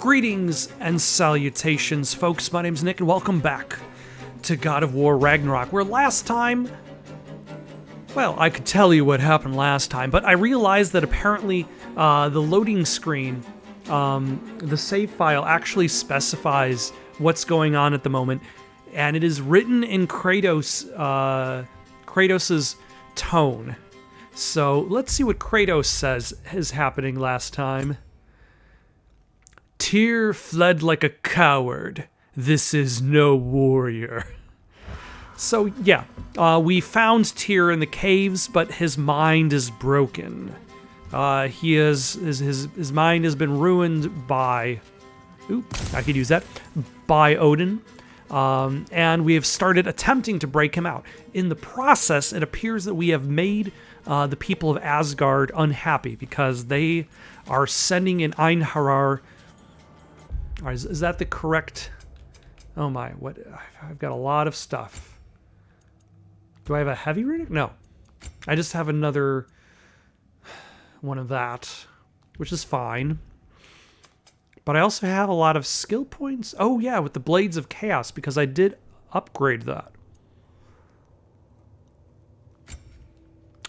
Greetings and salutations, folks. My name's Nick, and welcome back to God of War Ragnarok, where last time... Well, I could tell you what happened last time, but I realized that apparently the loading screen, the save file, actually specifies what's going on at the moment, and it is written in Kratos's tone. So let's see what Kratos says is happening last time. Tyr fled like a coward. This is no warrior. So yeah, we found Tyr in the caves, but his mind is broken. His mind has been ruined by, I could use that, by Odin. And we have started attempting to break him out. In the process, it appears that we have made the people of Asgard unhappy because they are sending in Einherjar. Is that the correct? Oh my! What? I've got a lot of stuff. Do I have a heavy runic? No, I just have another one of that, which is fine. But I also have a lot of skill points. Oh yeah, with the Blades of Chaos, because I did upgrade that.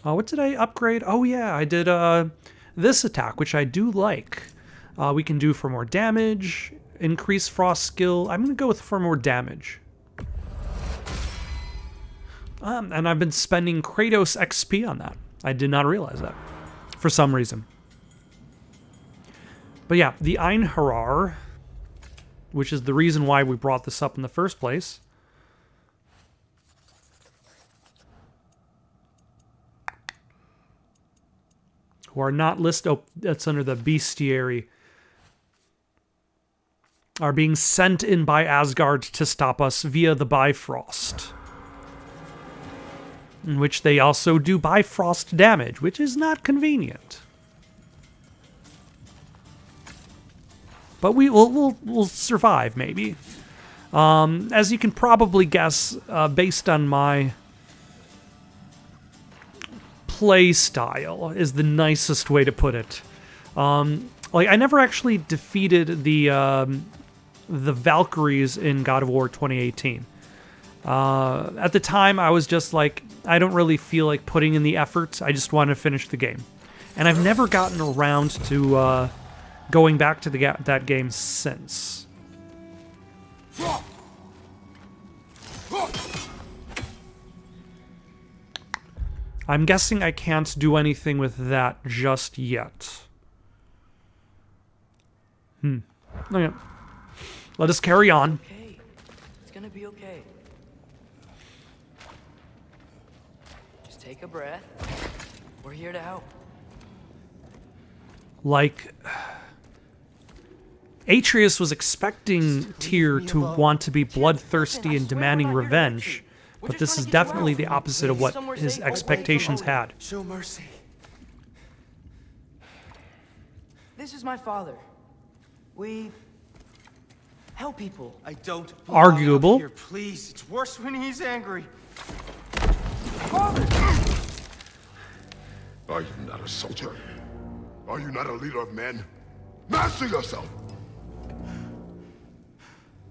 What did I upgrade? Oh yeah, I did this attack, which I do like. We can do for more damage, increase frost skill. I'm going to go with for more damage. And I've been spending Kratos XP on that. I did not realize that for some reason. But yeah, the Einherjar, which is the reason why we brought this up in the first place. Who are not listed, oh, that's under the bestiary, are being sent in by Asgard to stop us via the Bifrost. In which they also do Bifrost damage, which is not convenient. But we'll survive, maybe. As you can probably guess, based on my play style, is the nicest way to put it. Like I never actually defeated the Valkyries in God of War 2018. At the time, I was just like, I don't really feel like putting in the effort. I just want to finish the game, and I've never gotten around to going back to that game since. I'm guessing I can't do anything with that just yet. Okay. Let us carry on. Okay. It's gonna be okay. Just take a breath. We're here to help. Like, Atreus was expecting Tyr to want to be bloodthirsty and demanding revenge, but this is definitely the opposite of what his expectations had. Show mercy. This is my father. We help people. I don't. Arguable. Here, please. It's worse when he's angry. Father! Are you not a soldier? Are you not a leader of men? Master yourself!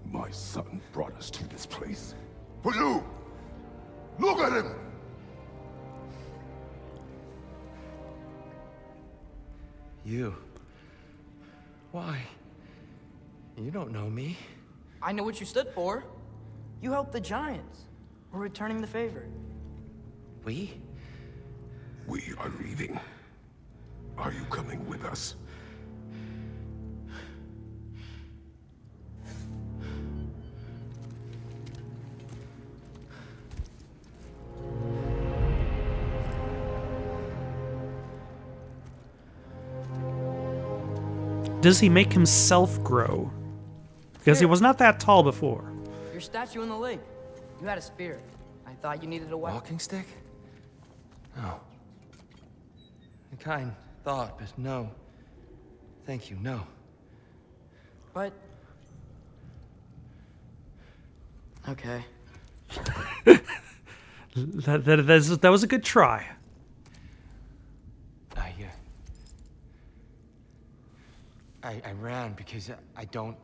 My son brought us to this place. For you! Look at him! You. Why? You don't know me. I know what you stood for. You helped the giants. We're returning the favor. We? We are leaving. Are you coming with us? Does he make himself grow? Because he was not that tall before. Your statue in the lake. You had a spear. I thought you needed a weapon. Walking stick? No. A kind thought, but no. Thank you, no. But... Okay. That was a good try. I ran because I don't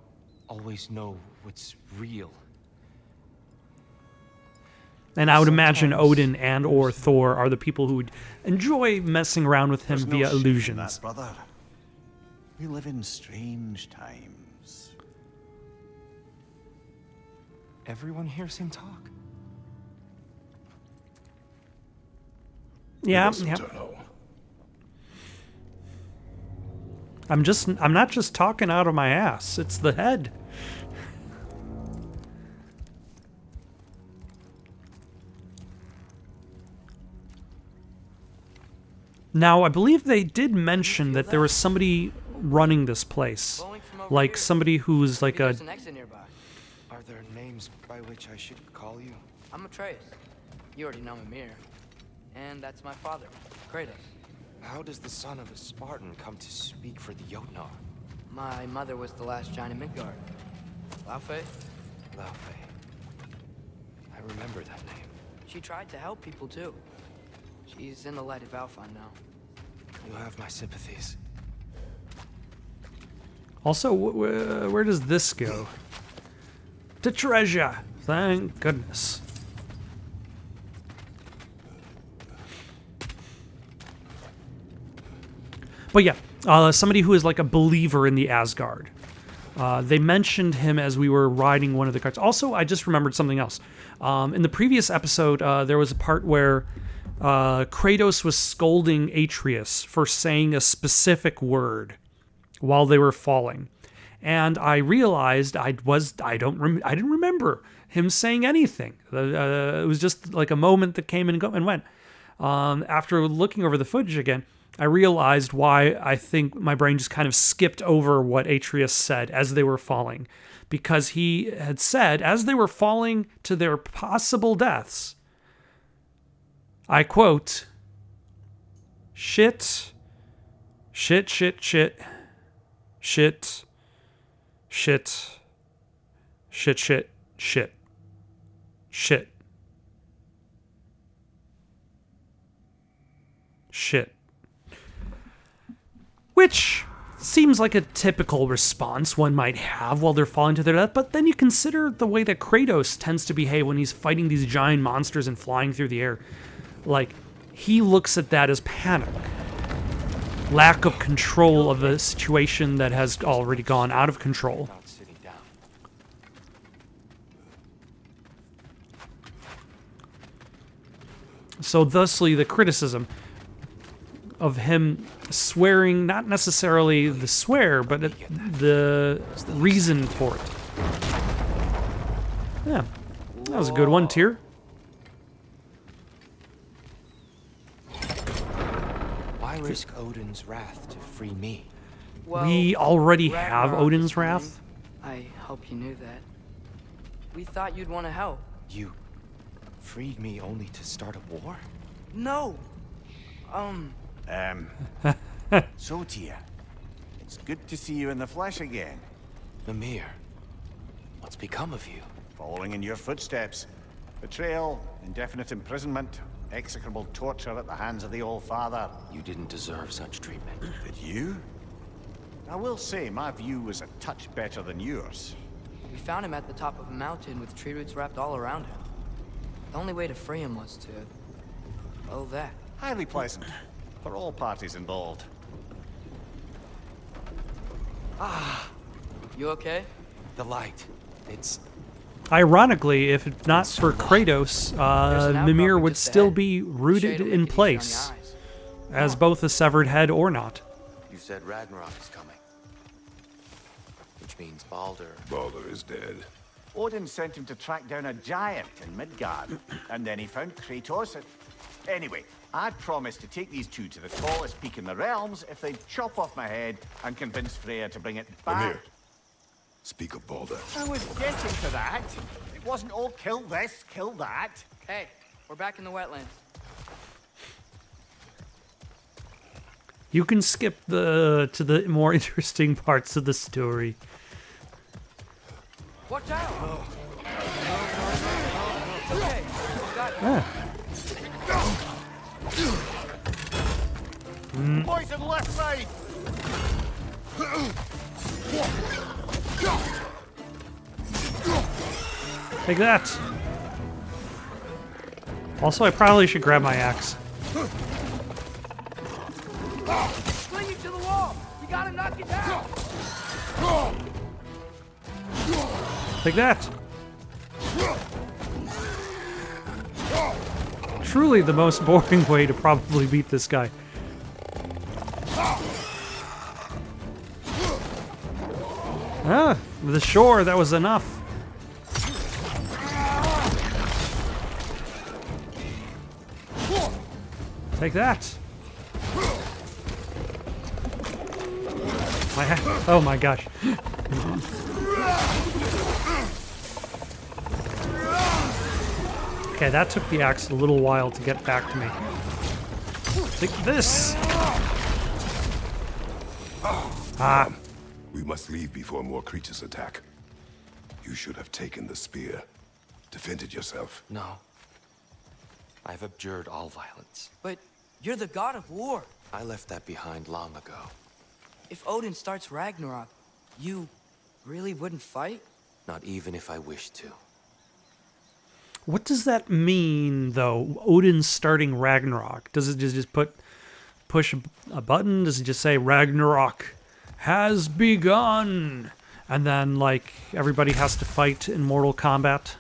always know what's real. And I would imagine Sometimes Odin and or Thor are the people who would enjoy messing around with him There's no via shame in illusions. that, brother. We live in strange times. Everyone hears him talk. Yeah, Listen yeah. to know. I'm not just talking out of my ass. It's the head. Now, I believe they did mention that there was somebody running this place. Blowing from over Like here. somebody who's like Maybe a... there's an exit nearby. Are there names by which I should call you? I'm Atreus. You already know Mimir. And that's my father, Kratos. How does the son of a Spartan come to speak for the Jotnar? My mother was the last giant in Midgard. Laufey? Laufey. I remember that name. She tried to help people too. She's in the light of Alphon now. You have my sympathies. Also, where does this go? To treasure. Thank goodness. But yeah, somebody who is like a believer in the Asgard. They mentioned him as we were riding one of the carts. Also, I just remembered something else. In the previous episode, there was a part where Kratos was scolding Atreus for saying a specific word while they were falling, and I realized I didn't remember him saying anything. It was just like a moment that came and went. After looking over the footage again, I realized why I think my brain just kind of skipped over what Atreus said as they were falling, because he had said as they were falling to their possible deaths, I quote, shit, shit, shit, shit, shit, shit, shit, shit, shit, shit, shit. Which seems like a typical response one might have while they're falling to their death, but then you consider the way that Kratos tends to behave when he's fighting these giant monsters and flying through the air. Like, he looks at that as panic. Lack of control of a situation that has already gone out of control. Not sitting down. So thusly, the criticism of him swearing, not necessarily the swear, but the reason for it. Yeah, that was a good one, Tyr. Why risk Odin's wrath to free me? Well, We already have Ragnarok Odin's is coming. wrath. I hope you knew that. We thought you'd want to help. You freed me only to start a war? No! So, Tia, it's good to see you in the flesh again. Mimir, what's become of you? Following in your footsteps. Betrayal, indefinite imprisonment, execrable torture at the hands of the Old Father. You didn't deserve such treatment. Did you? I will say, my view was a touch better than yours. We found him at the top of a mountain with tree roots wrapped all around him. The only way to free him was to... oh, that. Highly pleasant. For all parties involved. You okay? The light. It's... Ironically, if not for Kratos, There's an Mimir outcrop would just still ahead. be Shade rooted will make in it easier on place your eyes. as both a severed head or not. You said Ragnarok is coming. Which means Baldur. Baldur is dead. Odin sent him to track down a giant in Midgard, and then he found Kratos. Anyway, I'd promised to take these two to the tallest peak in the realms if they'd chop off my head and convince Freya to bring it back. Mimir, speak of Baldur. I was getting to that. It wasn't all kill this, kill that. Hey, we're back in the wetlands. You can skip to the more interesting parts of the story. Watch out! It's okay. We got you. Poison left side. Take that. Also, I probably should grab my axe. Fling it to the wall! We gotta knock it down! Take that. Truly the most boring way to probably beat this guy. Ah, with the shore, that was enough. Take that. Oh my gosh. Okay, that took the axe a little while to get back to me. Take this! Ah. We must leave before more creatures attack. You should have taken the spear. Defended yourself. No. I've abjured all violence. But you're the god of war. I left that behind long ago. If Odin starts Ragnarok, you really wouldn't fight? Not even if I wished to. What does that mean, though? Odin starting Ragnarok? Does it just push a button? Does it just say Ragnarok has begun? And then, like, everybody has to fight in Mortal Kombat?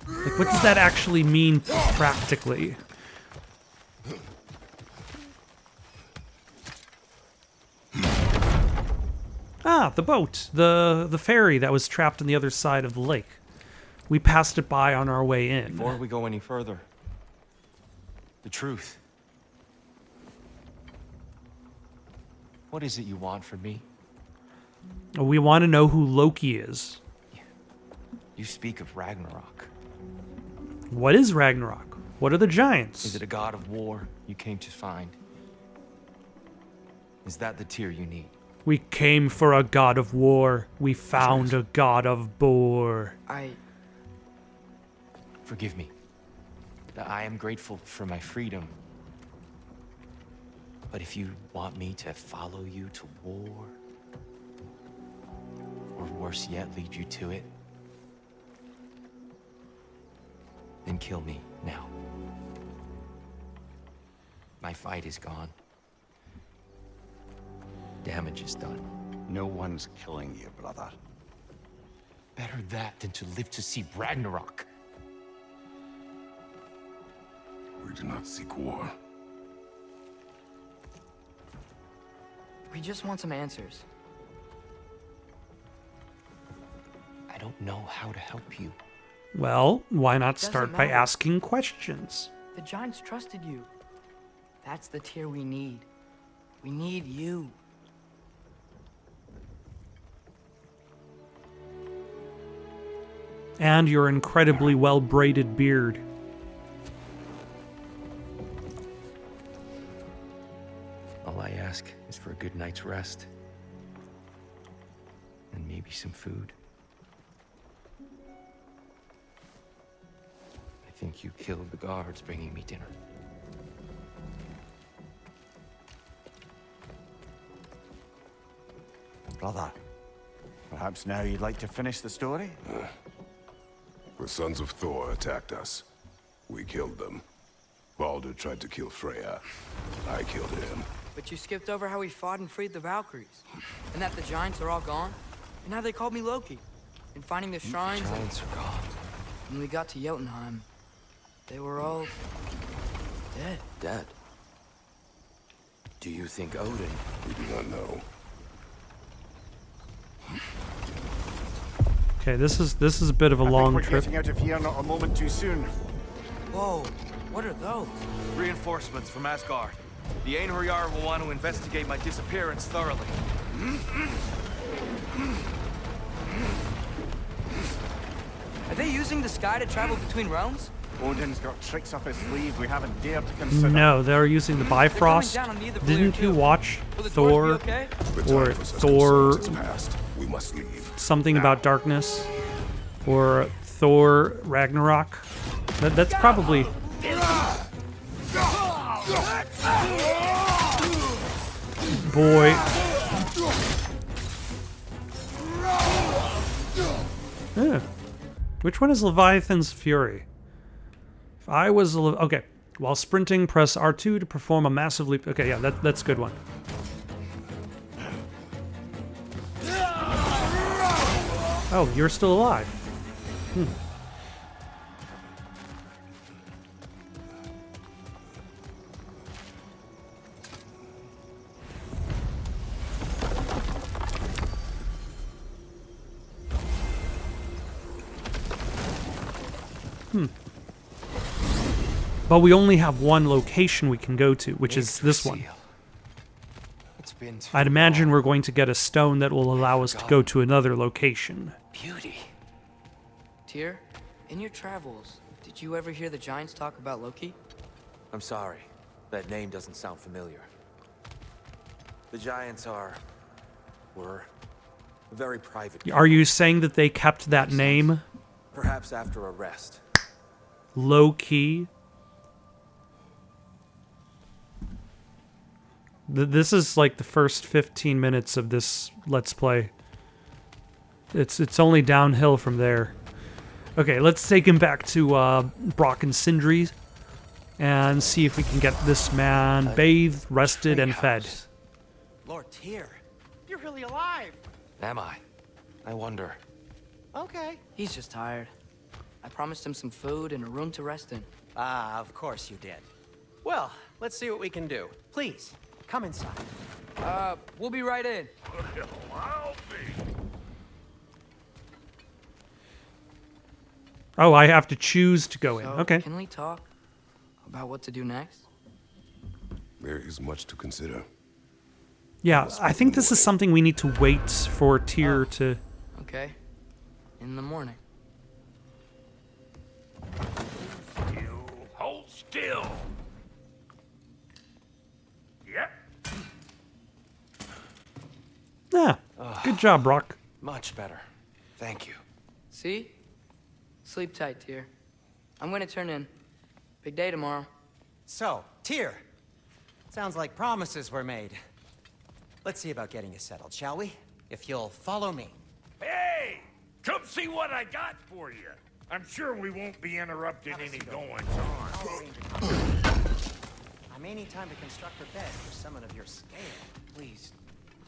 Like, what does that actually mean practically? Ah, the boat. The ferry that was trapped on the other side of the lake. We passed it by on our way in. Before we go any further, the truth. What is it you want from me? We want to know who Loki is. You speak of Ragnarok. What is Ragnarok? What are the giants? Is it a god of war you came to find? Is that the tear you need? We came for a god of war. We found a god of bore. Forgive me. I am grateful for my freedom. But if you want me to follow you to war, or worse yet, lead you to it, then kill me now. My fight is gone. Damage is done. No one's killing you, brother. Better that than to live to see Ragnarok. We do not seek war. We just want some answers. I don't know how to help you. Well, why not Doesn't start by matter. asking questions? The giants trusted you. That's the tear we need. We need you. And your incredibly well-braided beard. All I ask is for a good night's rest. And maybe some food. I think you killed the guards bringing me dinner. Brother, perhaps now you'd like to finish the story? The sons of Thor attacked us. We killed them. Baldur tried to kill Freya. I killed him. But you skipped over how we fought and freed the Valkyries. And that the giants are all gone. And how they called me Loki. And finding the shrines. Giants are gone. When we got to Jotunheim, they were all dead. Dead. Do you think Odin? We do not know. Okay, this is a bit of a I long think we're trip. getting out of here not a moment too soon. Whoa, what are those? Reinforcements from Asgard. The Einherjar will want to investigate my disappearance thoroughly. Are they using the sky to travel between realms? Odin's got tricks up his sleeve we haven't dared to consider. No, they're using the Bifrost. down on either blade Didn't or you two. watch Will the dwarves Thor be okay? The time or for such Thor concerns is past. We must leave. something about darkness? Or Thor Ragnarok? That's probably... Boy. Yeah. Which one is Leviathan's Fury? If I was okay. While sprinting, press R2 to perform a massive leap. Okay, yeah, that's a good one. Oh, you're still alive. But we only have one location we can go to, which is this one. It's been too I'd imagine long. we're going to get a stone that will allow us to go to another location. Beauty. Tyr, in your travels, did you ever hear the Giants talk about Loki? I'm sorry. That name doesn't sound familiar. The Giants were very private. Are you saying that they kept that name Perhaps after a rest. low key? This is like the first 15 minutes of this Let's Play. It's only downhill from there. Okay, let's take him back to Brock and Sindri and see if we can get this man bathed, rested, and fed. Lord Tyr, you're really alive. Am I? I wonder. Okay. He's just tired. I promised him some food and a room to rest in. Ah, of course you did. Well, let's see what we can do. Please, come inside. We'll be right in. Oh, I have to choose to go in. So, Okay. can we talk about what to do next? There is much to consider. Yeah, I think this is something we need to wait for Tyr to... Okay. In the morning. Hold still. Yep. Yeah, good job, Brock. Much better. Thank you. See? Sleep tight, Tyr. I'm gonna turn in. Big day tomorrow. So, Tyr, sounds like promises were made. Let's see about getting you settled, shall we? If you'll follow me. Hey, come see what I got for you. I'm sure we won't be interrupting any goings-on. I may need time to construct a bed for someone of your scale. Please.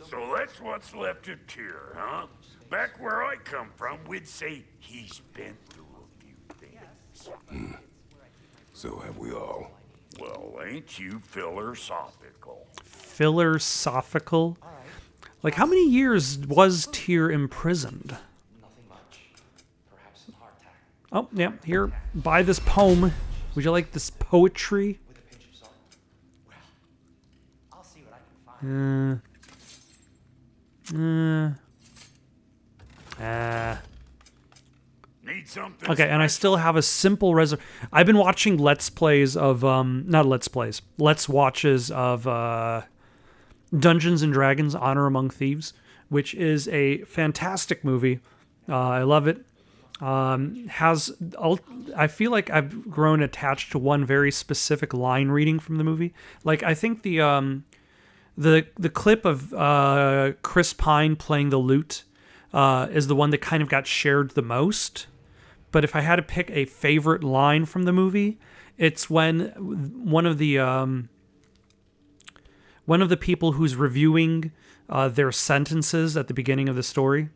So that's what's left of Tyr, huh? Back where I come from, we'd say he's been through a few things. So have we all. Well, ain't you philosophical? Philosophical? Like, how many years was Tyr imprisoned? Nothing much. Perhaps some hardtack. Oh, yeah, here, buy this poem. Would you like this poetry? With a pinch of salt. I'll see what I can find. Need something Okay, and I special? still have a simple I've been watching Let's Plays of, not Let's Plays, Let's Watches of Dungeons and Dragons Honor Among Thieves, which is a fantastic movie. I love it. I feel like I've grown attached to one very specific line reading from the movie. Like, I think the clip of Chris Pine playing the lute is the one that kind of got shared the most. But if I had to pick a favorite line from the movie, it's when one of the people who's reviewing their sentences at the beginning of the story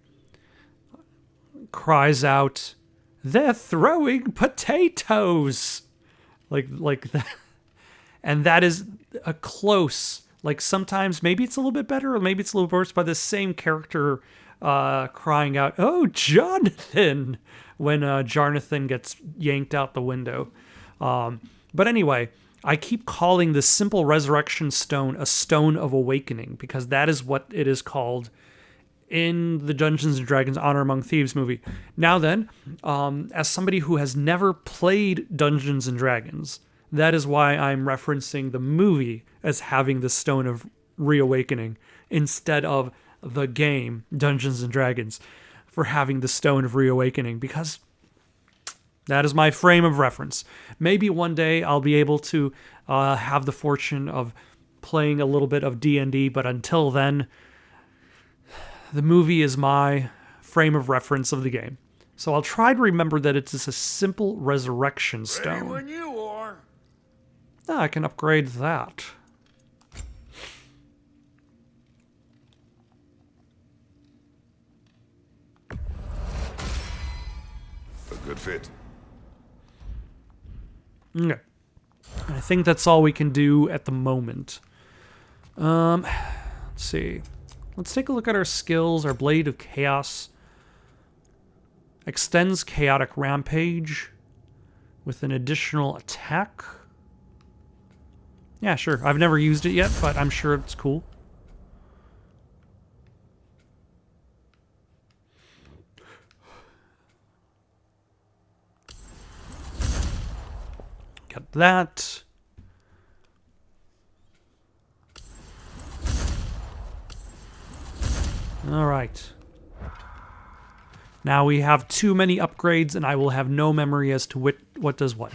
cries out, "They're throwing potatoes!" Like that. And that is a close, like, sometimes maybe it's a little bit better or maybe it's a little worse, by the same character crying out, "Oh, Jonathan," when Jonathan gets yanked out the window. But anyway, I keep calling the simple resurrection stone a stone of awakening because that is what it is called in the Dungeons and Dragons Honor Among Thieves movie. Now then, as somebody who has never played Dungeons and Dragons, that is why I'm referencing the movie as having the stone of reawakening instead of the game Dungeons and Dragons for having the stone of reawakening, because that is my frame of reference. Maybe one day I'll be able to have the fortune of playing a little bit of D&D, but until then, the movie is my frame of reference of the game. So I'll try to remember that it's just a simple resurrection Ready stone. when you are. I can upgrade that. A good fit. Okay. I think that's all we can do at the moment. Let's see. Let's take a look at our skills. Our Blade of Chaos extends Chaotic Rampage with an additional attack. Yeah, sure. I've never used it yet, but I'm sure it's cool. Got that. All right. Now we have too many upgrades, and I will have no memory as to what does what.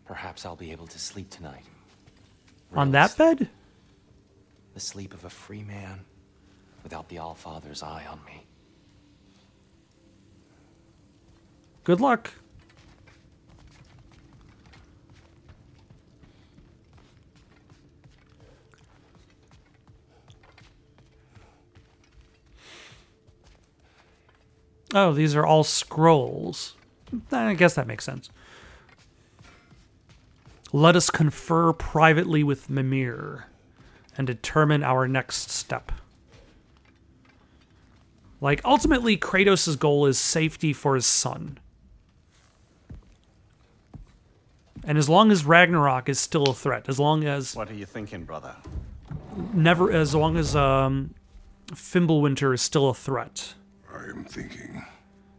Perhaps I'll be able to sleep tonight. On that bed? The sleep of a free man without the Allfather's eye on me. Good luck. Oh, these are all scrolls. I guess that makes sense. Let us confer privately with Mimir and determine our next step. Like, ultimately, Kratos' goal is safety for his son. And as long as Ragnarok is still a threat, as long as... What are you thinking, brother? As long as Fimbulwinter is still a threat. I am thinking.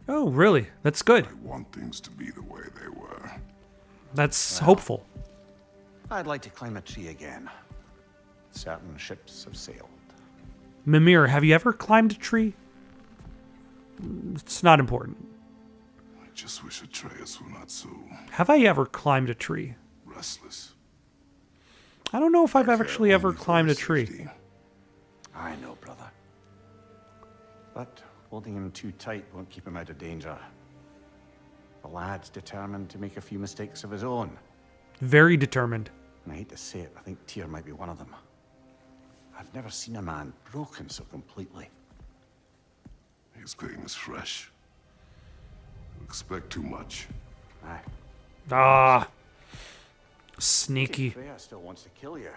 Oh, really? That's good. I want things to be the way they were. That's hopeful. I'd like to climb a tree again. Certain ships have sailed. Mimir, have you ever climbed a tree? It's not important. I just wish Atreus were not so Have I ever climbed a tree? restless. I don't know if I've I actually care ever only for climbed a his tree. safety. I know, brother. But holding him too tight won't keep him out of danger. The lad's determined to make a few mistakes of his own. Very determined. And I hate to say it, I think Tyr might be one of them. I've never seen a man broken so completely. His pain is fresh. You expect too much. Aye. Ah. Sneaky. Freya still wants to kill you.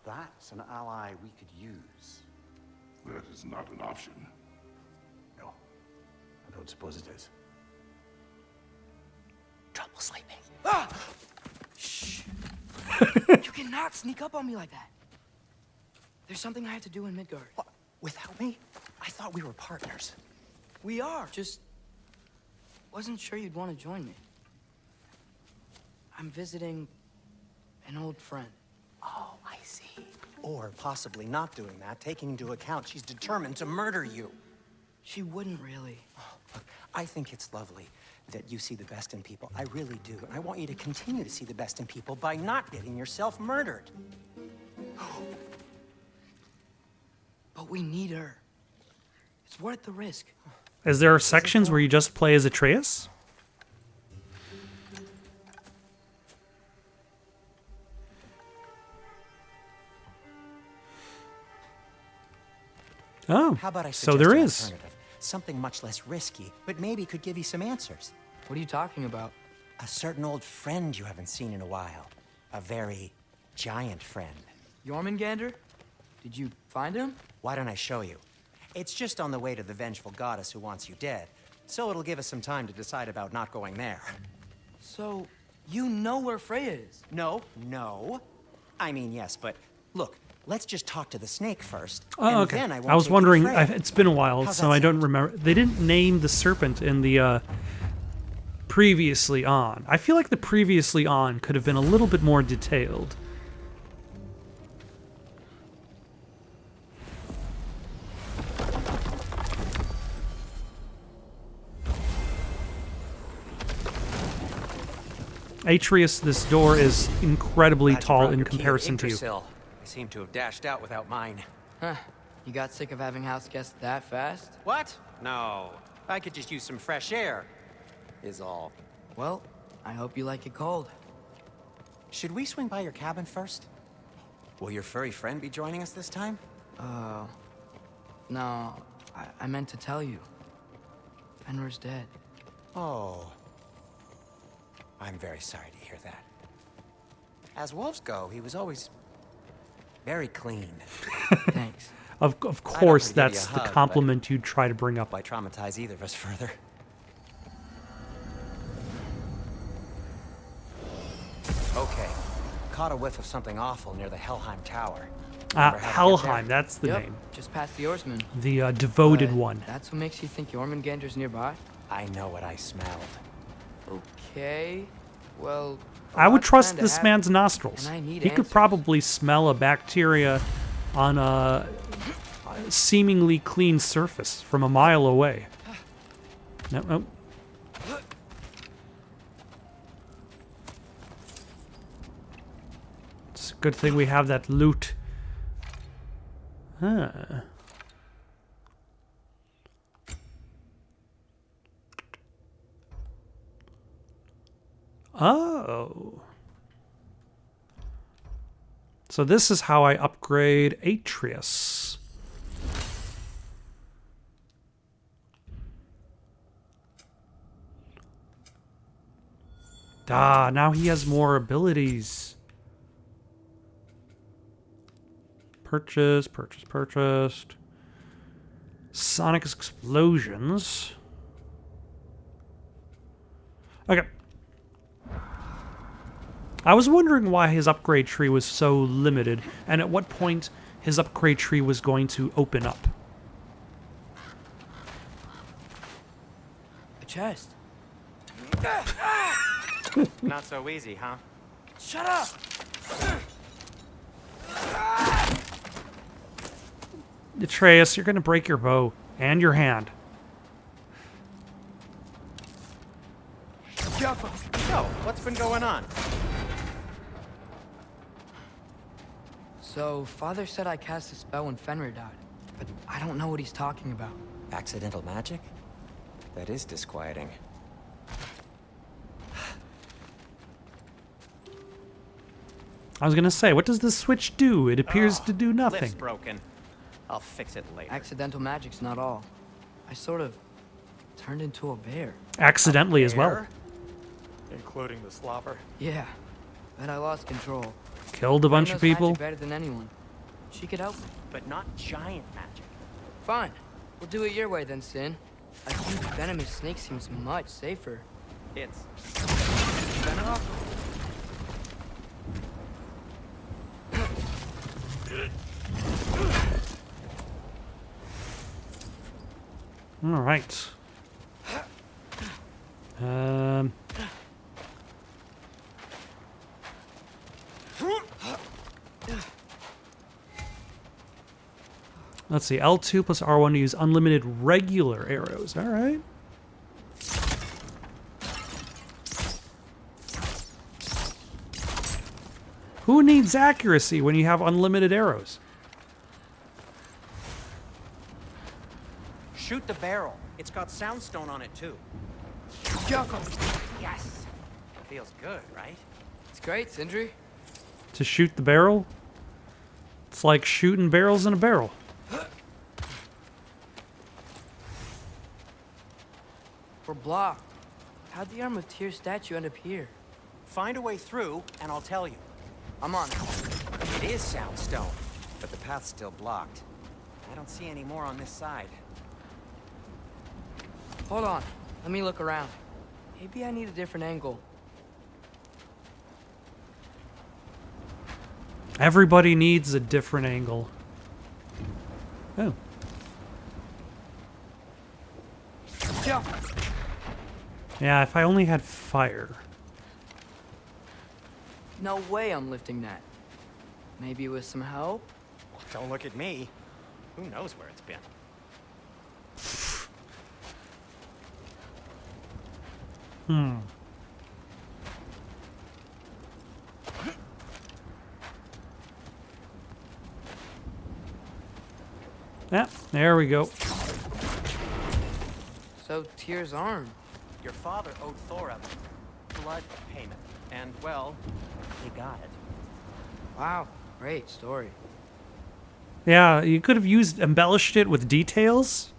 That's an ally we could use. That is not an option. No, I don't suppose it is. Trouble sleeping. Ah! Shh. You cannot sneak up on me like that. There's something I have to do in Midgard. What? Without me? I thought we were partners. We are. Just wasn't sure you'd want to join me. I'm visiting an old friend. Oh, I see. Or possibly not doing that, taking into account she's determined to murder you. She wouldn't really. Look, I think it's lovely that you see the best in people. I really do. And I want you to continue to see the best in people by not getting yourself murdered. But we need her. It's worth the risk. Is there sections where you just play as Atreus? Oh, How about I so suggest there an is. alternative? Something much less risky, but maybe could give you some answers. What are you talking about? A certain old friend you haven't seen in a while. A very giant friend. Jormungandr? Did you find him? Why don't I show you? It's just on the way to the vengeful goddess who wants you dead. So it'll give us some time to decide about not going there. So, you know where Freya is? No. I mean, yes, but look, let's just talk to the snake first. Oh, and okay. Then I I was take you to wondering. Freya. It's been a while, How's so that I don't sound? remember. They didn't name the serpent in the previously on. I feel like the previously on could have been a little bit more detailed. Atreus, this door is incredibly Glad you tall brought in your key comparison to you. Yggdrasil. I seem to have dashed out without mine. Huh. You got sick of having house guests that fast? What? No. I could just use some fresh air, is all. Well, I hope you like it cold. Should we swing by your cabin first? Will your furry friend be joining us this time? No, I meant to tell you. Fenrir's dead. Oh. I'm very sorry to hear that. As wolves go, he was always very clean. Thanks. Of I don't course, wanna give you that's a the hug, compliment you'd try to bring up. Why traumatize either of us further? Okay. Caught a whiff of something awful near the Helheim Tower. Remember how to get Helheim, there? that's the Yep, name. just past the oarsman. The devoted But one. That's what makes you think Jormungandr's nearby? I know what I smelled. Okay, well... a I would lot's trust planned to this happen, man's nostrils. and I need He could answers. probably smell a bacteria on a seemingly clean surface from a mile away. No, no. It's a good thing we have that loot. Huh. Oh. So this is how I upgrade Atreus. Ah, now he has more abilities. Purchase, purchase, purchased. Sonic explosions. Okay. I was wondering why his upgrade tree was so limited, and at what point his upgrade tree was going to open up. A chest. Not so easy, huh? Shut up! Atreus, you're gonna break your bow and your hand. So, what's been going on? So, Father said I cast a spell when Fenrir died, but I don't know what he's talking about. Accidental magic? That is disquieting. I was gonna say, what does this switch do? It appears to do nothing. Lift's broken. I'll fix it later. Accidental magic's not all. I sort of turned into a bear. Accidentally as well. Including the slobber. Yeah, but I lost control. Killed a Freya bunch knows of people. magic better than anyone. She could help me. But not giant magic. Fine. We'll do it your way then, Sin. A huge venomous snake seems much safer. It's Ragnarok? All right. Let's see. L2 plus R1 to use unlimited regular arrows. All right. Who needs accuracy when you have unlimited arrows? shoot the barrel. It's got soundstone on it too. Yes. Feels good, right? It's great, Sindri. To shoot the barrel? It's like shooting barrels in a barrel. We're blocked. How'd the Arm of Tyr statue end up here? Find a way through, and I'll tell you. I'm on it. It is soundstone, but the path's still blocked. I don't see any more on this side. Hold on. Let me look around. Maybe I need a different angle. Everybody needs a different angle. Oh. Yeah, if I only had fire. No way I'm lifting that. Maybe with some help? Don't look at me. Who knows where it's been? Yeah, there we go. So, Tyr's arm. Your father owed Thor a blood payment. And, well, he got it. Wow, great story. Yeah, you could have embellished it with details.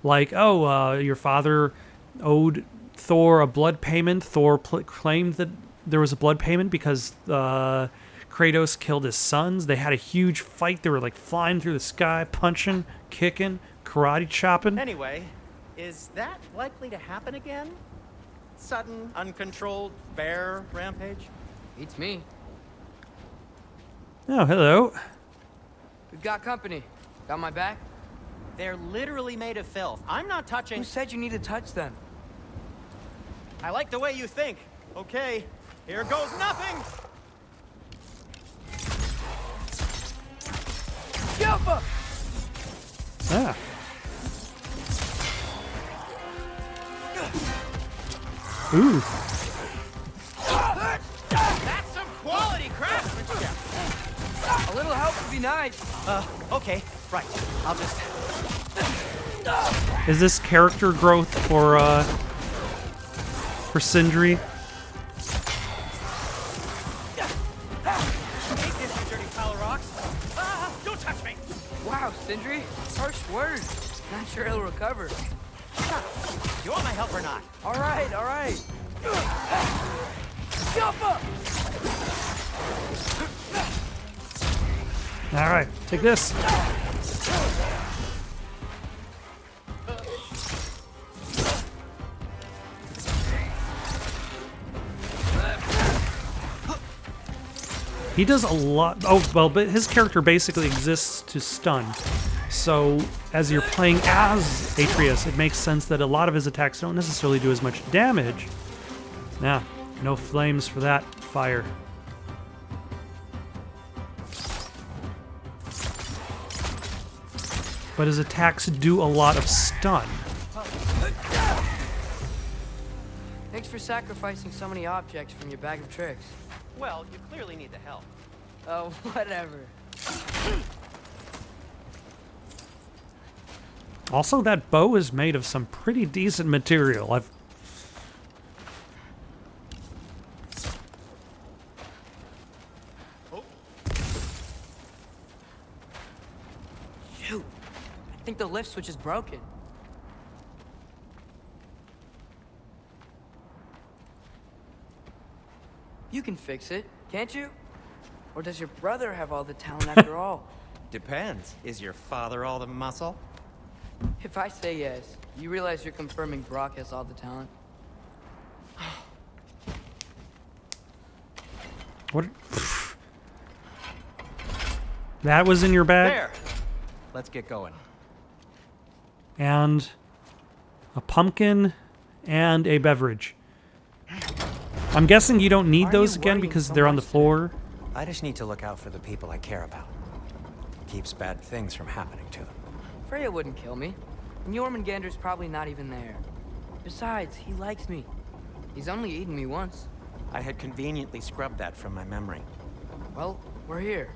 Like, oh, your father owed Thor a blood payment. Thor claimed that there was a blood payment because Kratos killed his sons. They had a huge fight. They were like flying through the sky, punching, kicking, karate chopping. Anyway, is that likely to happen again? Sudden, uncontrolled bear rampage? Beats me. Oh, hello. We've got company. Got my back? They're literally made of filth. I'm not touching... Who said you need to touch them? I like the way you think. Okay, here goes nothing! Alpha! Ah. Ooh. That's some quality craftsmanship! A little help would be nice. Okay, right. I'll just... Is this character growth for Sindri? Take this, you dirty pile of rocks! Don't touch me! Wow, Sindri. Harsh words. Not sure he'll recover. You want my help or not? All right, all right. Alpha! All right, take this. He does a lot. Oh, well, but his character basically exists to stun. So, as you're playing as Atreus, it makes sense that a lot of his attacks don't necessarily do as much damage. Nah, no flames for that fire. But his attacks do a lot of stun. Thanks for sacrificing so many objects from your bag of tricks. Well, you clearly need the help. Oh, whatever. Also, that bow is made of some pretty decent material. Shoot. I think the lift switch is broken. You can fix it, can't you? Or does your brother have all the talent after all? Depends. Is your father all the muscle? If I say yes, you realize you're confirming Brock has all the talent? What? That was in your bag? There! Let's get going. And a pumpkin and a beverage. I'm guessing you don't need Why are those you again worrying because so they're on the much floor. I just need to look out for the people I care about. Keeps bad things from happening to them. Freya wouldn't kill me. And Jormungandr's probably not even there. Besides, he likes me. He's only eaten me once. I had conveniently scrubbed that from my memory. Well, we're here.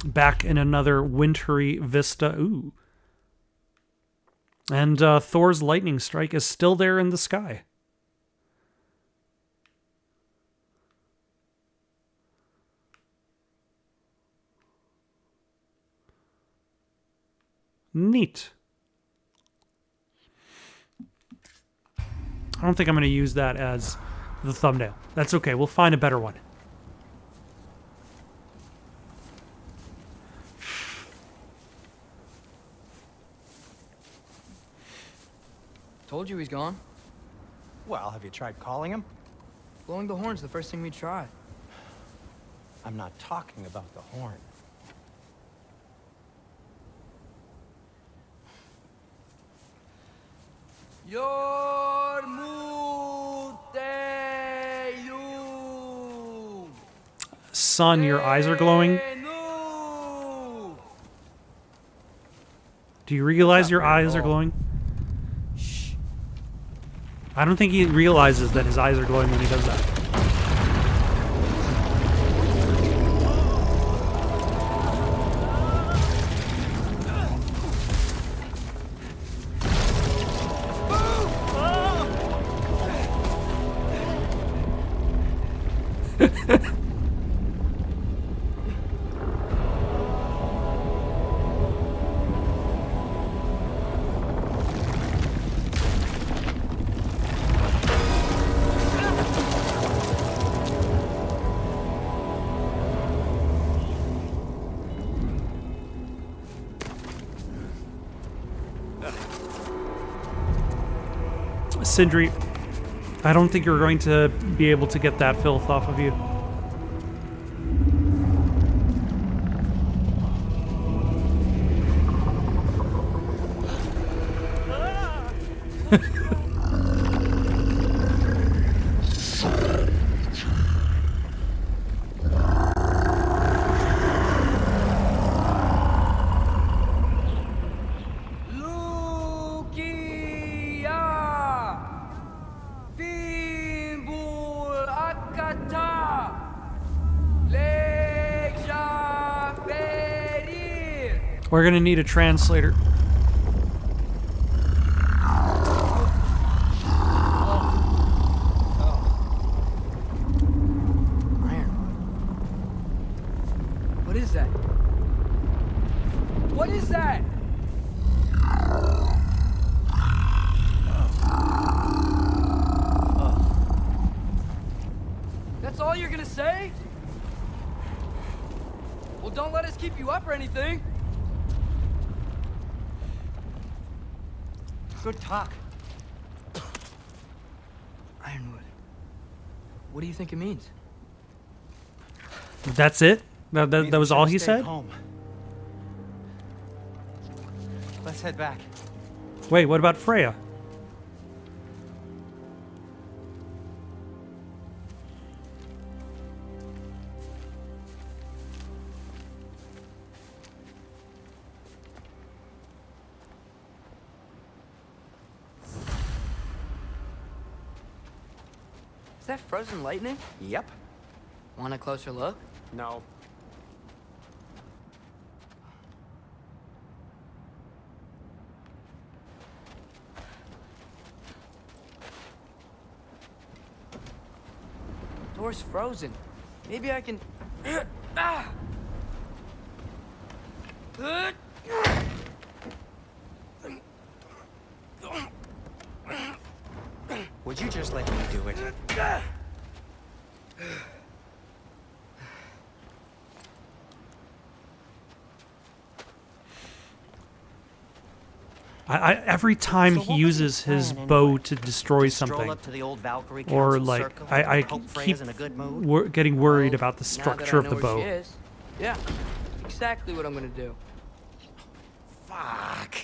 Back in another wintry vista. Ooh. And Thor's lightning strike is still there in the sky. Neat. I don't think I'm going to use that as the thumbnail. That's okay. We'll find a better one. Told you he's gone. Well, have you tried calling him? Blowing the horn's the first thing we try. I'm not talking about the horn. Son, your eyes are glowing. Do you realize your eyes are glowing? I don't think he realizes that his eyes are glowing when he does that. Sindri, I don't think you're going to be able to get that filth off of you. We're gonna need a translator. What is that? What is that? That's all you're gonna say? Well, don't let us keep you up or anything. Good talk. Ironwood. What do you think it means? That's it? That was all he Stay said? home. Let's head back. Wait, what about Freya? Is that frozen lightning? Yep. Want a closer look? No. Door's frozen. Maybe I can... Ah! Would you just let me do it? Every time So he what was uses your his plan bow anyway? to destroy Stroll something, up to the old Valkyrie or Council like circle I and hope keep Freya's in a good mood? getting worried Well, about the now that structure I of the know where bow. she is, yeah, exactly what I'm gonna do. Fuck.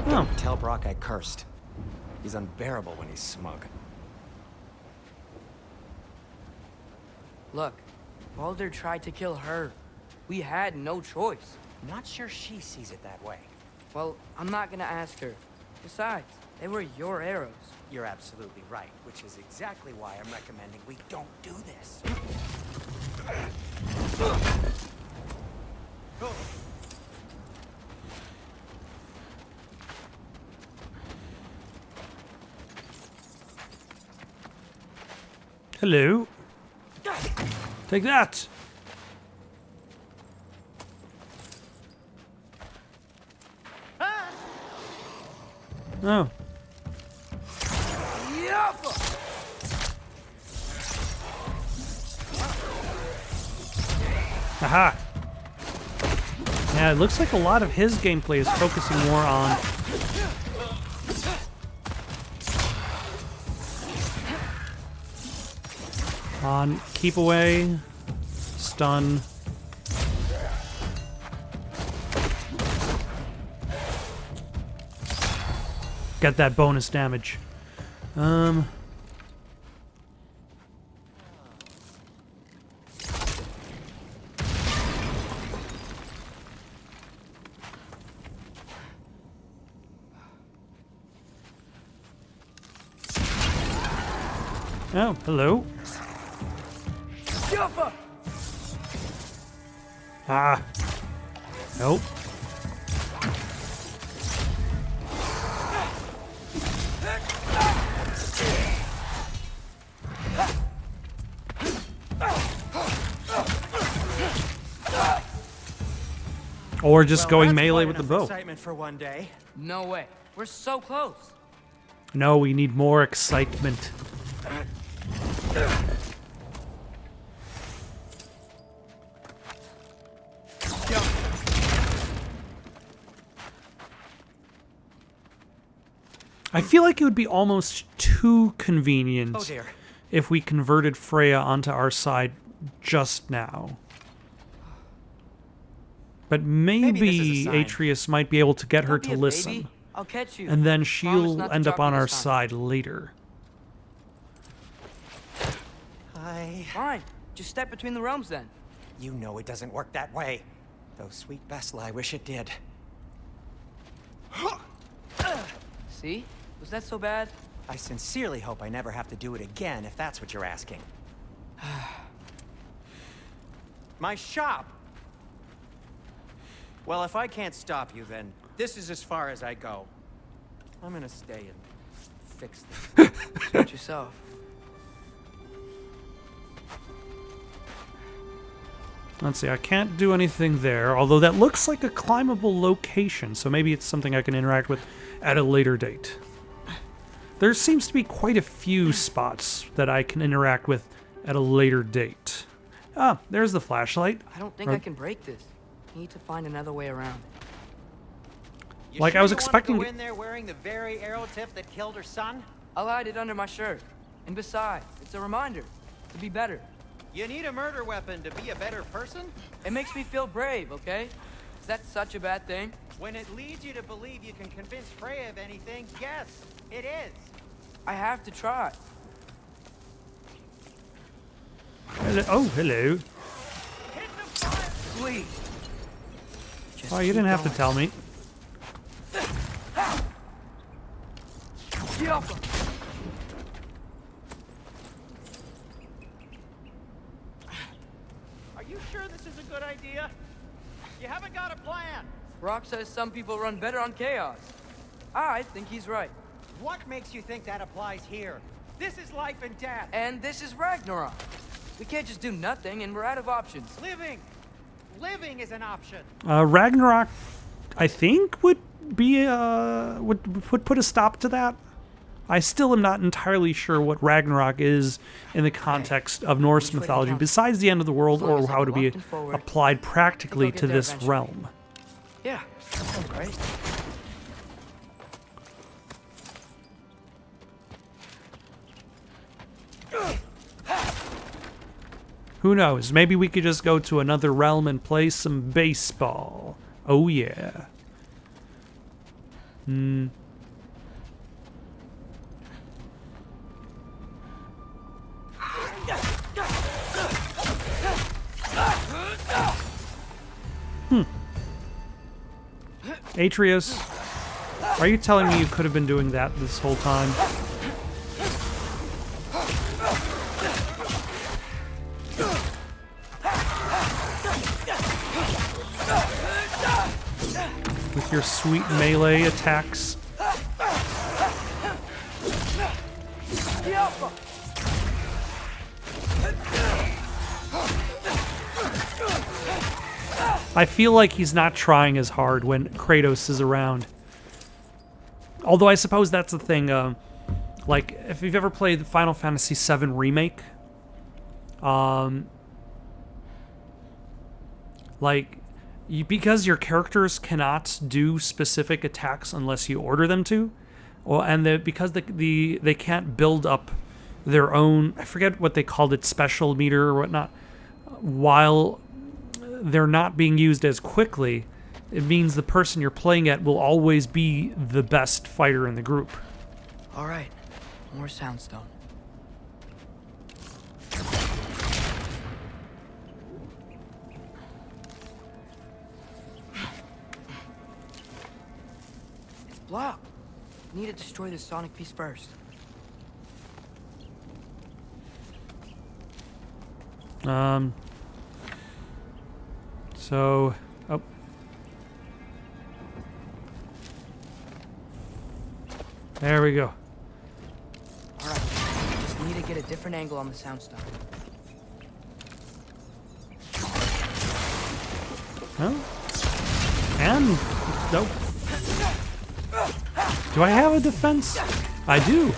Oh, Tell Brock I cursed. He's unbearable when he's smug. Look, Baldur tried to kill her. We had no choice. Not sure she sees it that way. Well, I'm not gonna ask her. Besides, they were your arrows. You're absolutely right, which is exactly why I'm recommending we don't do this. hello. Take that. Oh. Aha. Yeah, it looks like a lot of his gameplay is focusing more on keep away, stun. Get that bonus damage. Oh, hello. Ah. Nope. Or just going that's melee quite with the enough bow. Excitement for one day. No way. We're so close. No, we need more excitement. I feel like it would be almost too convenient Oh dear. if we converted Freya onto our side just now. But Maybe this is a maybe sign. Atreus might be able to get her Don't be to a listen. baby. I'll catch you. And then Promise she'll not to end up drop on you our this time. side later. Fine. Just step between the realms then. You know it doesn't work that way. Though sweet Bessla, I wish it did. See? Was that so bad? I sincerely hope I never have to do it again, if that's what you're asking. My shop! Well, if I can't stop you, then this is as far as I go. I'm gonna stay and fix this. Suit yourself. Let's see, I can't do anything there, although that looks like a climbable location, so maybe it's something I can interact with at a later date. There seems to be quite a few spots that I can interact with at a later date. Ah, there's the flashlight. I don't think I can break this. Need to find another way around. Like, I was expecting- Go in there wearing the very arrow tip that killed her son? I'll hide it under my shirt. And besides, it's a reminder to be better. You need a murder weapon to be a better person? It makes me feel brave, okay? Is that such a bad thing? When it leads you to believe you can convince Freya of anything, yes, it is. I have to try. Hello. Oh, hello. Please. Just Oh, you keep didn't have to going. tell me. Are you sure this is a good idea? You haven't got a plan. Rock says some people run better on chaos. I think he's right. What makes you think that applies here? This is life and death. And this is Ragnarok. We can't just do nothing, and we're out of options. Living is an option. Ragnarok, I think, would be would put a stop to that. I still am not entirely sure what Ragnarok is in the context of Norse Which way to mythology, count? besides the end of the world, As long or as I how to go be up and forward, applied practically get to there this eventually. realm. Yeah, that sounds great. Who knows? Maybe we could just go to another realm and play some baseball. Oh yeah. Atreus, are you telling me you could have been doing that this whole time? With your sweet melee attacks? I feel like he's not trying as hard when Kratos is around. Although I suppose that's the thing, like, if you've ever played the Final Fantasy VII Remake, because your characters cannot do specific attacks unless you order them to, because they can't build up their own, I forget what they called it, special meter or whatnot, while they're not being used as quickly, it means the person you're playing at will always be the best fighter in the group. All right, more soundstone. It's blocked. Need to destroy the sonic piece first. So, oh. There we go. Alright, just need to get a different angle on the sound stuff. Oh. And, nope. Do I have a defense? I do.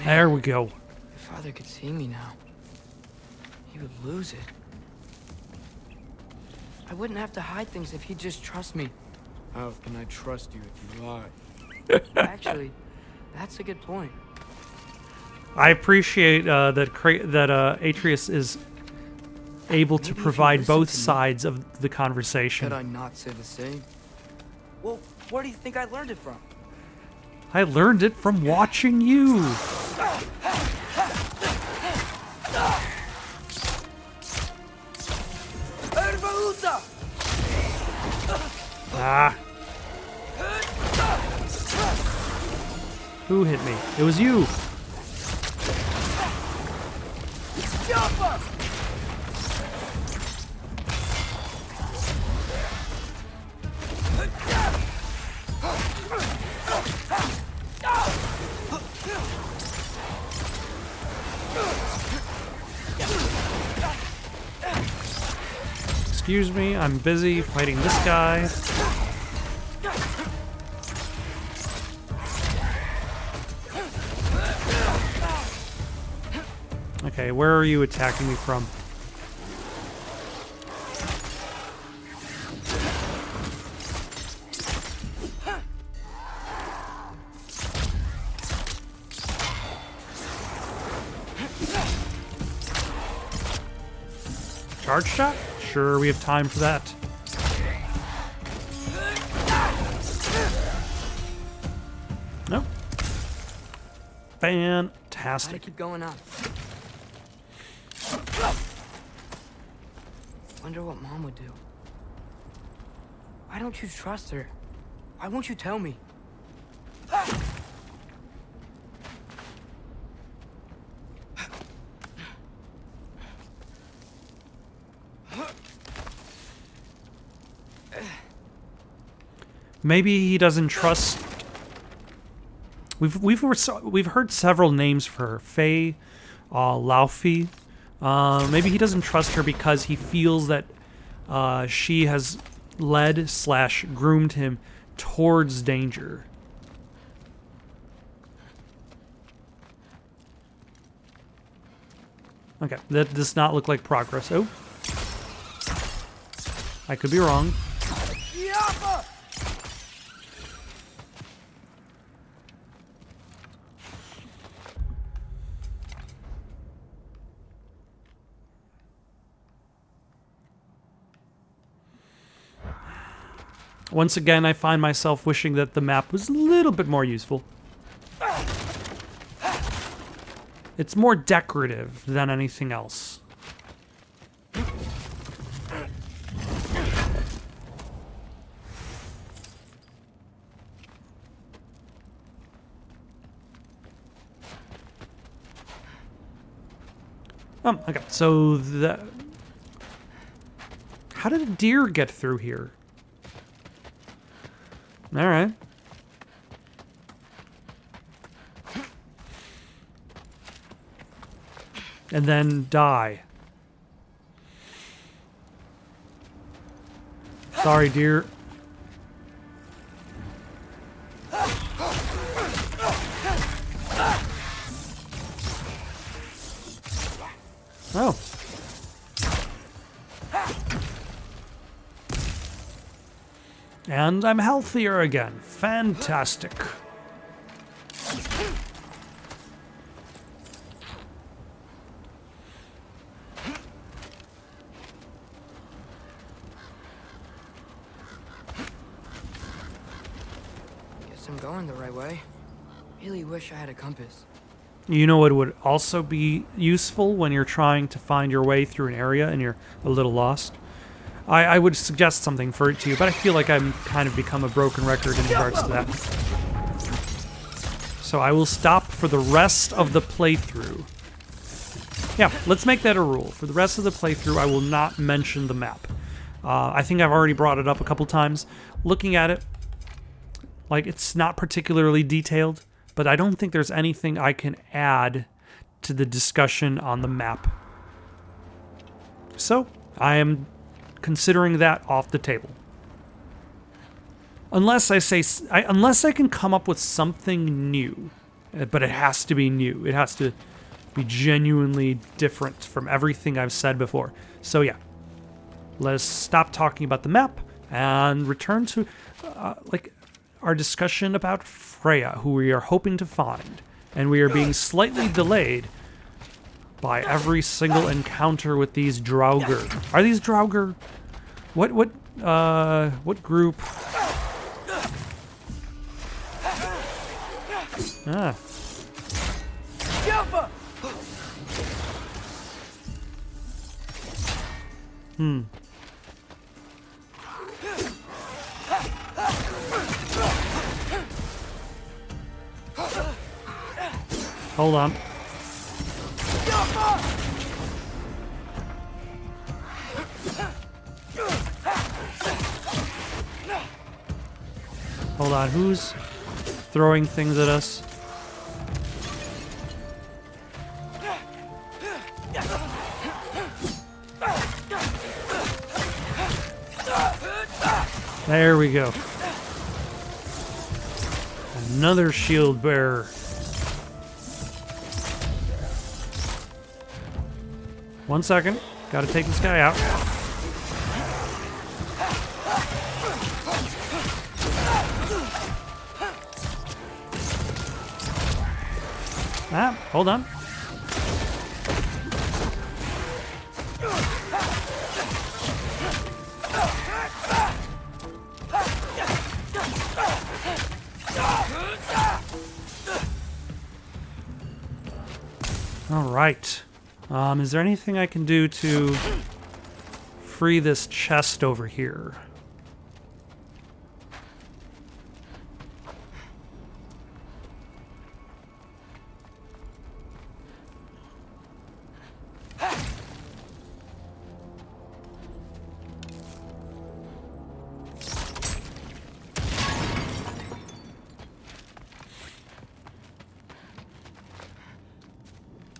There we go. If Father could see me now, he would lose it. I wouldn't have to hide things if he'd just trust me. How can I trust you if you lie? Actually, that's a good point. I appreciate that Atreus is able to Maybe if you provide listen both to me- sides of the conversation. Could I not say the same? Well, where do you think I learned it from? I learned it from watching you. Ah. Who hit me? It was you. Excuse me, I'm busy fighting this guy. Okay, where are you attacking me from? Charge shot? Sure, we have time for that. Nope. Gotta Fantastic. keep going up. Wonder what Mom would do. Why don't you trust her? Why won't you tell me? Maybe he doesn't trust. We've heard several names for her. Faye, Laufey. Maybe he doesn't trust her because he feels that she has led/groomed him towards danger. Okay, that does not look like progress. Oh, I could be wrong. Once again, I find myself wishing that the map was a little bit more useful. It's more decorative than anything else. Okay, so the... How did a deer get through here? All right. And then die. Sorry, dear. Oh. And I'm healthier again. Fantastic. Guess I'm going the right way. Really wish I had a compass. You know what would also be useful when you're trying to find your way through an area and you're a little lost? I would suggest something for it to you, but I feel like I'm kind of become a broken record in regards to that. So I will stop for the rest of the playthrough. Yeah, let's make that a rule. For the rest of the playthrough, I will not mention the map. I think I've already brought it up a couple times. Looking at it, like, it's not particularly detailed, but I don't think there's anything I can add to the discussion on the map. So, I am considering that off the table. Unless unless I can come up with something new, but it has to be new. It has to be genuinely different from everything I've said before. So yeah, let us stop talking about the map and return to like our discussion about Freya, who we are hoping to find, and we are being slightly delayed by every single encounter with these Draugr. Are these Draugr? What group? Ah. Hold on. Hold on, who's throwing things at us? There we go. Another shield bearer. One second. Gotta take this guy out. Ah, hold on. All right. Is there anything I can do to free this chest over here?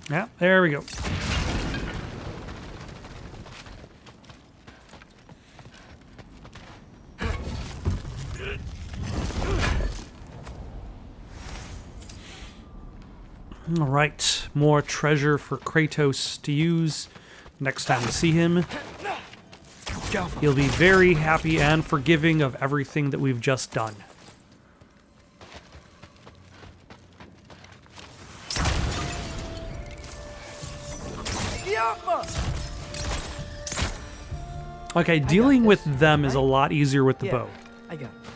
Yeah, there we go. All right, more treasure for Kratos to use next time we see him. He'll be very happy and forgiving of everything that we've just done. Okay, dealing with them is a lot easier with the bow. I got this.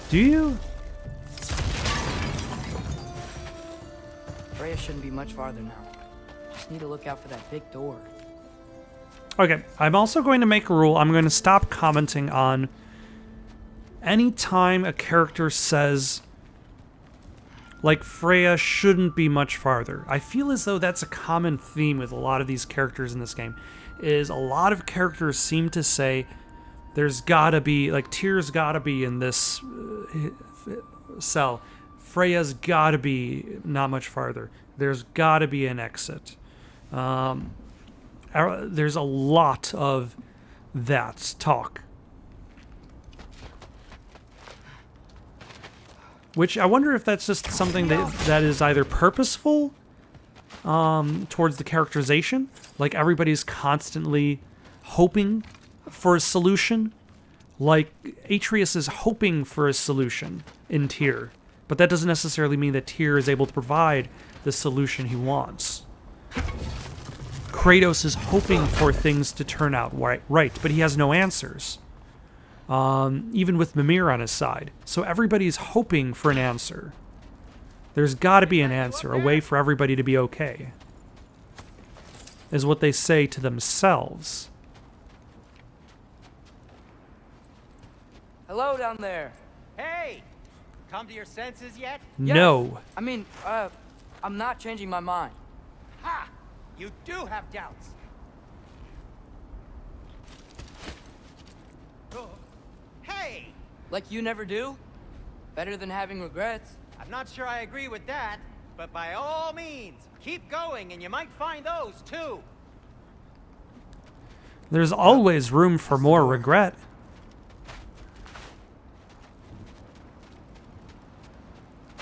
Do you? Freya shouldn't be much farther now. Just need to look out for that big door. Okay, I'm also going to make a rule. I'm going to stop commenting on any time a character says, like, Freya shouldn't be much farther. I feel as though that's a common theme with a lot of these characters in this game, is a lot of characters seem to say, there's gotta be, like, Tyr's gotta be in this cell. Freya's gotta be not much farther. There's gotta be an exit. There's a lot of that talk. Which I wonder if that's just something that is either purposeful towards the characterization, like everybody's constantly hoping for a solution, like Atreus is hoping for a solution in Tyr, but that doesn't necessarily mean that Tyr is able to provide the solution he wants. Kratos is hoping for things to turn out right, but he has no answers. Even with Mimir on his side. So everybody's hoping for an answer. There's got to be an answer, a way for everybody to be okay. Is what they say to themselves. Hello down there. Hey! Come to your senses yet? No. I mean, I'm not changing my mind. Ha! You do have doubts. Oh. Hey! Like you never do? Better than having regrets. I'm not sure I agree with that, but by all means, keep going and you might find those too. There's always room for more regret.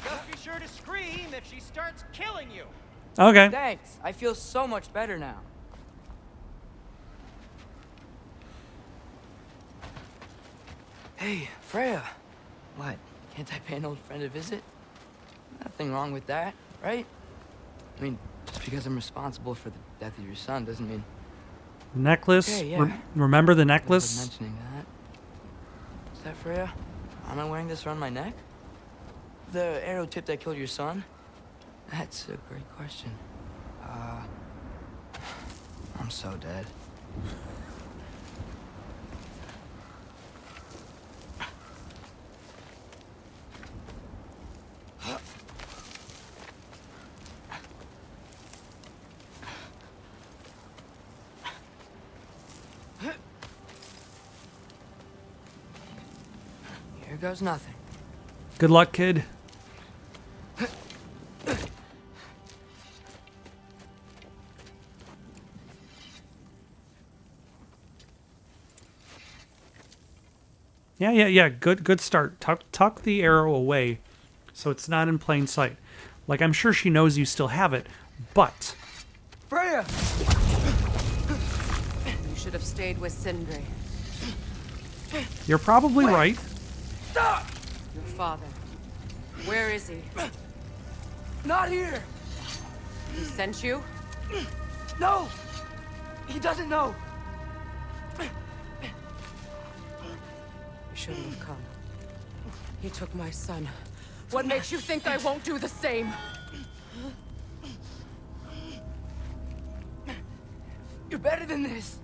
Just be sure to scream if she starts killing you. Okay. Thanks. I feel so much better now. Hey, Freya. What? Can't I pay an old friend a visit? Nothing wrong with that, right? I mean, just because I'm responsible for the death of your son doesn't mean... Necklace. Okay, yeah. Remember the Thanks necklace? for mentioning that. Is that Freya? Am I wearing this around my neck? The arrow tip that killed your son? That's a great question. I'm so dead. Here goes nothing. Good luck, kid. Yeah. Good start. Tuck the arrow away so it's not in plain sight. Like, I'm sure she knows you still have it, but... Freya! You should have stayed with Sindri. You're probably right. Stop! Your father. Where is he? Not here! He sent you? No! He doesn't know! You shouldn't have come. He took my son. What makes you think I won't do the same? You're better than this!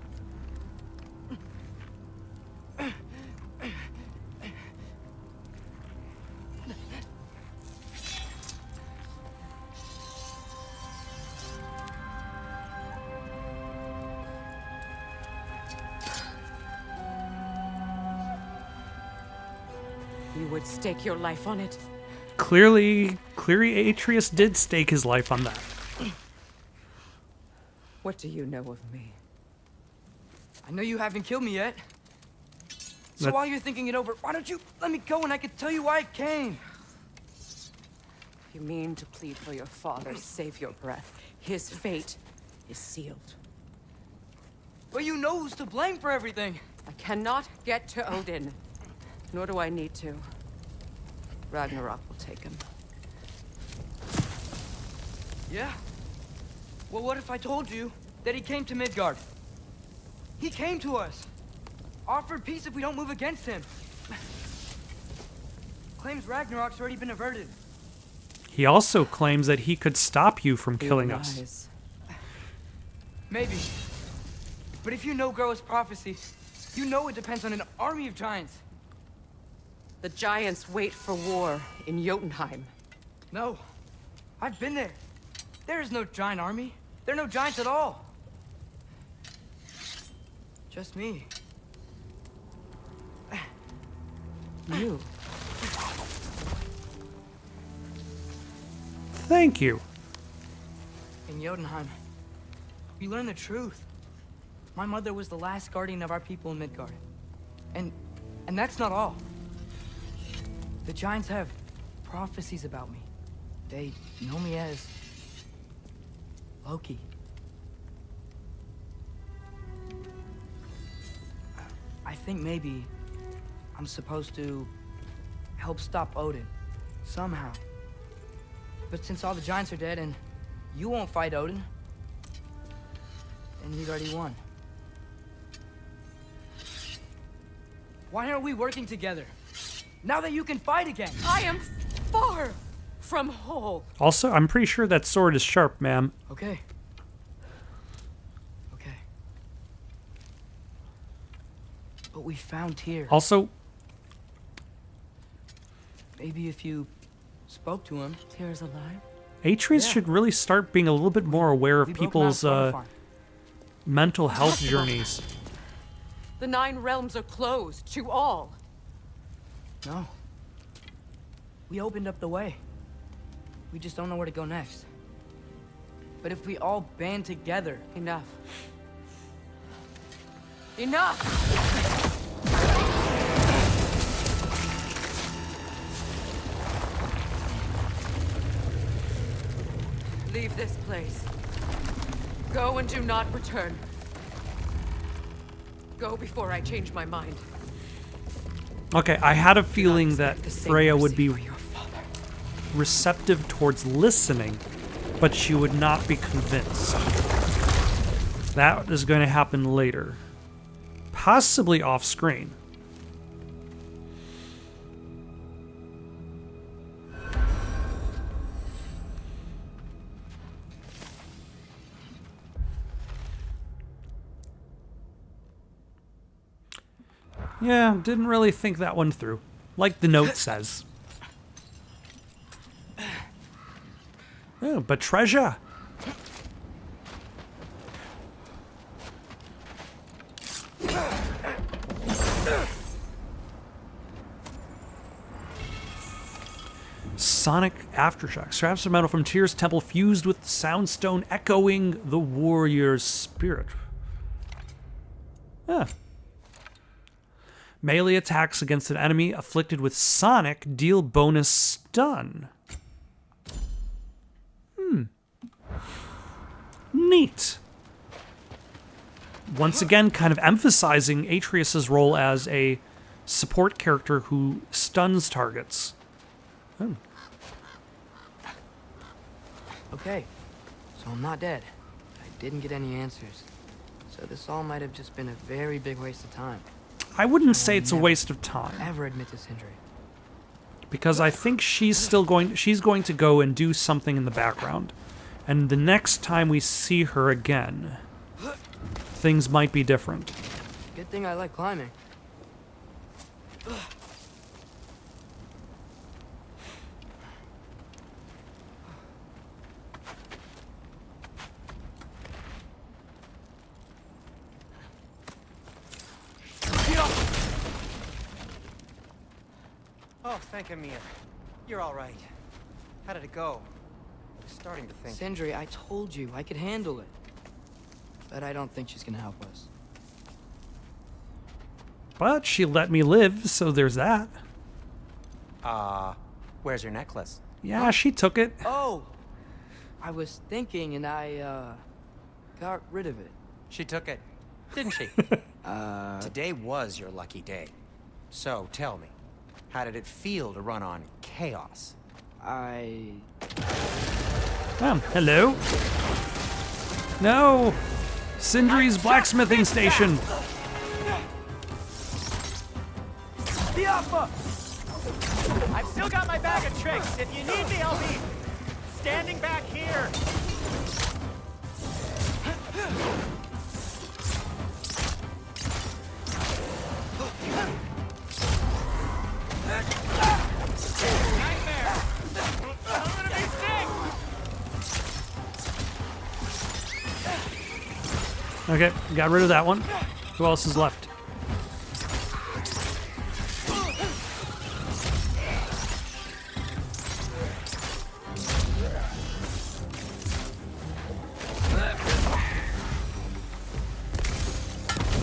You would stake your life on it. Clearly Atreus did stake his life on that. What do you know of me? I know you haven't killed me yet. So That- while you're thinking it over, why don't you let me go and I can tell you why I came? You mean to plead for your father, save your breath. His fate is sealed. But you know who's to blame for everything. I cannot get to Odin. Nor do I need to. Ragnarok will take him. Yeah? Well, what if I told you that he came to Midgard? He came to us. Offered peace if we don't move against him. Claims Ragnarok's already been averted. He also claims that he could stop you from killing us. Lies. Maybe. But if you know Groa's prophecy, you know it depends on an army of giants. The giants wait for war in Jotunheim. No. I've been there. There is no giant army. There are no giants at all. Just me. You. Thank you. In Jotunheim, we learn the truth. My mother was the last guardian of our people in Midgard. And that's not all. The giants have prophecies about me. They know me as Loki. I think maybe I'm supposed to help stop Odin, somehow. But since all the giants are dead and you won't fight Odin, then he's already won. Why aren't we working together? Now that you can fight again! I am far, from whole. Also, I'm pretty sure that sword is sharp, ma'am. Okay. Okay. But we found Tyr. Also, Maybe if you spoke to him. Tyr's alive. Atreus Yeah. should really start being a little bit more aware of We broke people's Mount Thornfarm. mental health journeys. The 9 realms are closed to all. No. We opened up the way. We just don't know where to go next. But if we all band together... Enough. Enough! Leave this place. Go and do not return. Go before I change my mind. Okay, I had a feeling that expect the same Freya would mercy be for your father. receptive towards listening, but she would not be convinced. That is going to happen later. Possibly off screen. Yeah, didn't really think that one through. Like the note says. Oh, but treasure. Sonic aftershock. Scraps of metal from Tyr's temple fused with the soundstone echoing the warrior's spirit. Yeah. Melee attacks against an enemy afflicted with Sonic deal bonus stun. Neat. Once again, kind of emphasizing Atreus' role as a support character who stuns targets. Okay. So I'm not dead. I didn't get any answers. So this all might have just been a very big waste of time. I wouldn't say it's a waste of time, Ever admit to Sindri. because I think she's going to go and do something in the background. And the next time we see her again, things might be different. Good thing I like climbing. Oh, thank Amir. You're all right. How did it go? I'm starting to think. Sindri, I told you I could handle it. But I don't think she's gonna help us. But she let me live, so there's that. Where's your necklace? Yeah, she took it. Oh! I was thinking and I, got rid of it. She took it, didn't she? Today was your lucky day. So, tell me, how did it feel to run on chaos? Hello. No! Sindri's blacksmithing station. I've still got my bag of tricks. If you need me, I'll be standing back here. Nightmare! I'm gonna be sick! Okay, got rid of that one. Who else is left?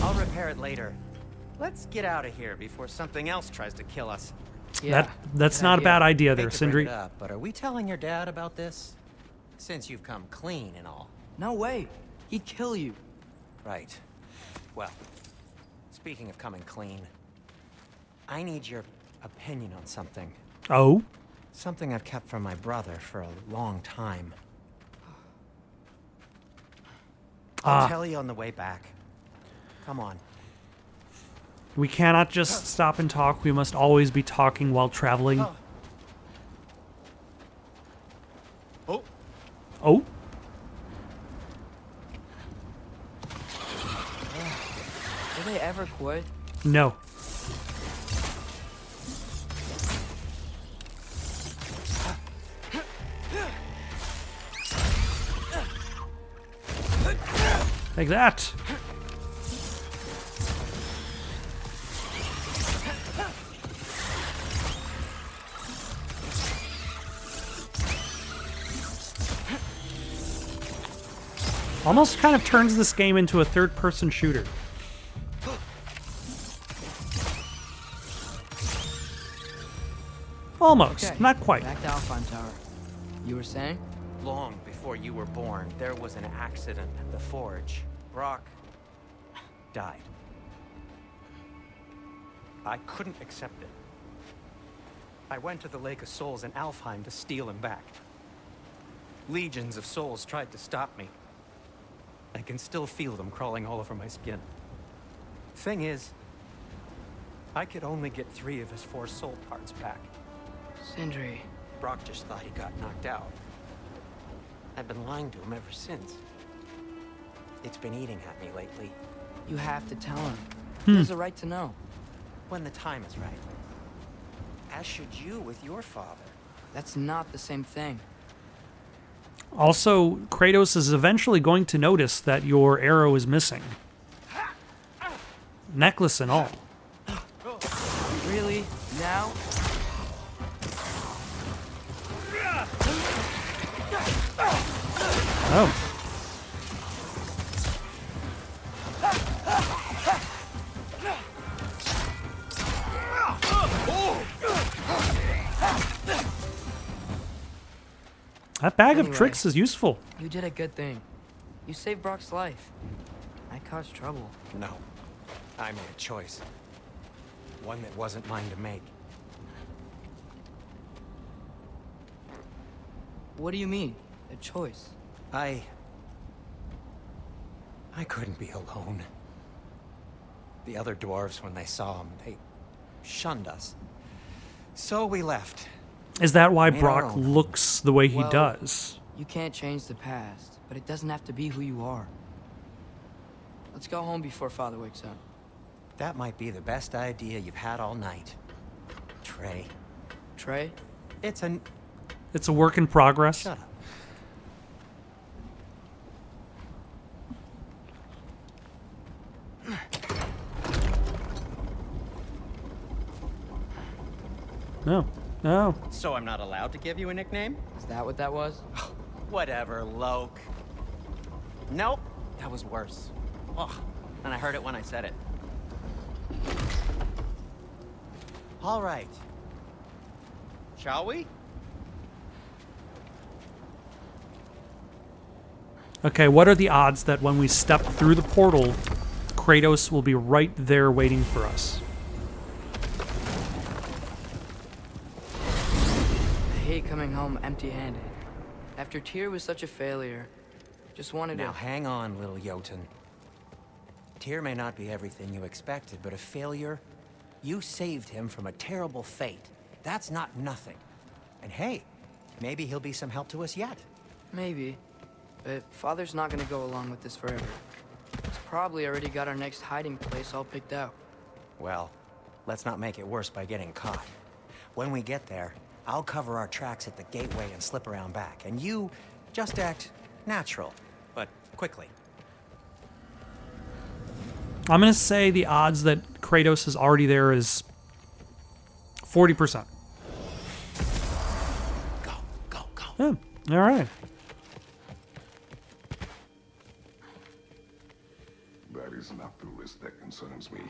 I'll repair it later. Let's get out of here before something else tries to kill us. Yeah. That's good not a idea. bad idea there, Hate to bring Sindri. it up, but are we telling your dad about this? Since you've come clean and all. No way. He'd kill you. Right. Well, speaking of coming clean, I need your opinion on something. Oh? Something I've kept from my brother for a long time. I'll tell you on the way back. Come on. We cannot just stop and talk. We must always be talking while traveling. Oh, Oh, Will they ever quit? no. Like that. Almost kind of turns this game into a third-person shooter. Almost, Okay, not quite. Back to Alfheim Tower. You were saying? Long before you were born, there was an accident at the forge. Brock died. I couldn't accept it. I went to the Lake of Souls in Alfheim to steal him back. Legions of souls tried to stop me. I can still feel them crawling all over my skin. Thing is, I could only get 3 of his 4 soul parts back. Sindri. Brock just thought he got knocked out. I've been lying to him ever since. It's been eating at me lately. You have to tell him. He has a right to know. When the time is right. As should you with your father. That's not the same thing. Also, Kratos is eventually going to notice that your arrow is missing. Necklace and all. Really? Now? Oh. That bag of Anyway. tricks is useful. You did a good thing. You saved Brock's life. I caused trouble. No. I made a choice. One that wasn't mine to make. What do you mean? A choice? I couldn't be alone. The other dwarves, when they saw him, they shunned us. So we left. Is that why Made our Brock own. looks the way he Well, does? You can't change the past, but it doesn't have to be who you are. Let's go home before Father wakes up. That might be the best idea you've had all night. Trey. Trey? It's an... It's a work in progress. Shut up. No. No. So I'm not allowed to give you a nickname? Is that what that was? Whatever, Loke. Nope, that was worse. Ugh, and I heard it when I said it. All right. Shall we? Okay, what are the odds that when we step through the portal, Kratos will be right there waiting for us? I hate coming home empty-handed. After Tyr was such a failure, just wanted Now to... hang on, little Jotun. Tyr may not be everything you expected, but a failure? You saved him from a terrible fate. That's not nothing. And hey, maybe he'll be some help to us yet. Maybe. But Father's not gonna go along with this forever. He's probably already got our next hiding place all picked out. Well, let's not make it worse by getting caught. When we get there, I'll cover our tracks at the gateway and slip around back. And you just act natural, but quickly. I'm going to say the odds that Kratos is already there is 40%. Go, go, go. Yeah, all right. That is not the risk that concerns me.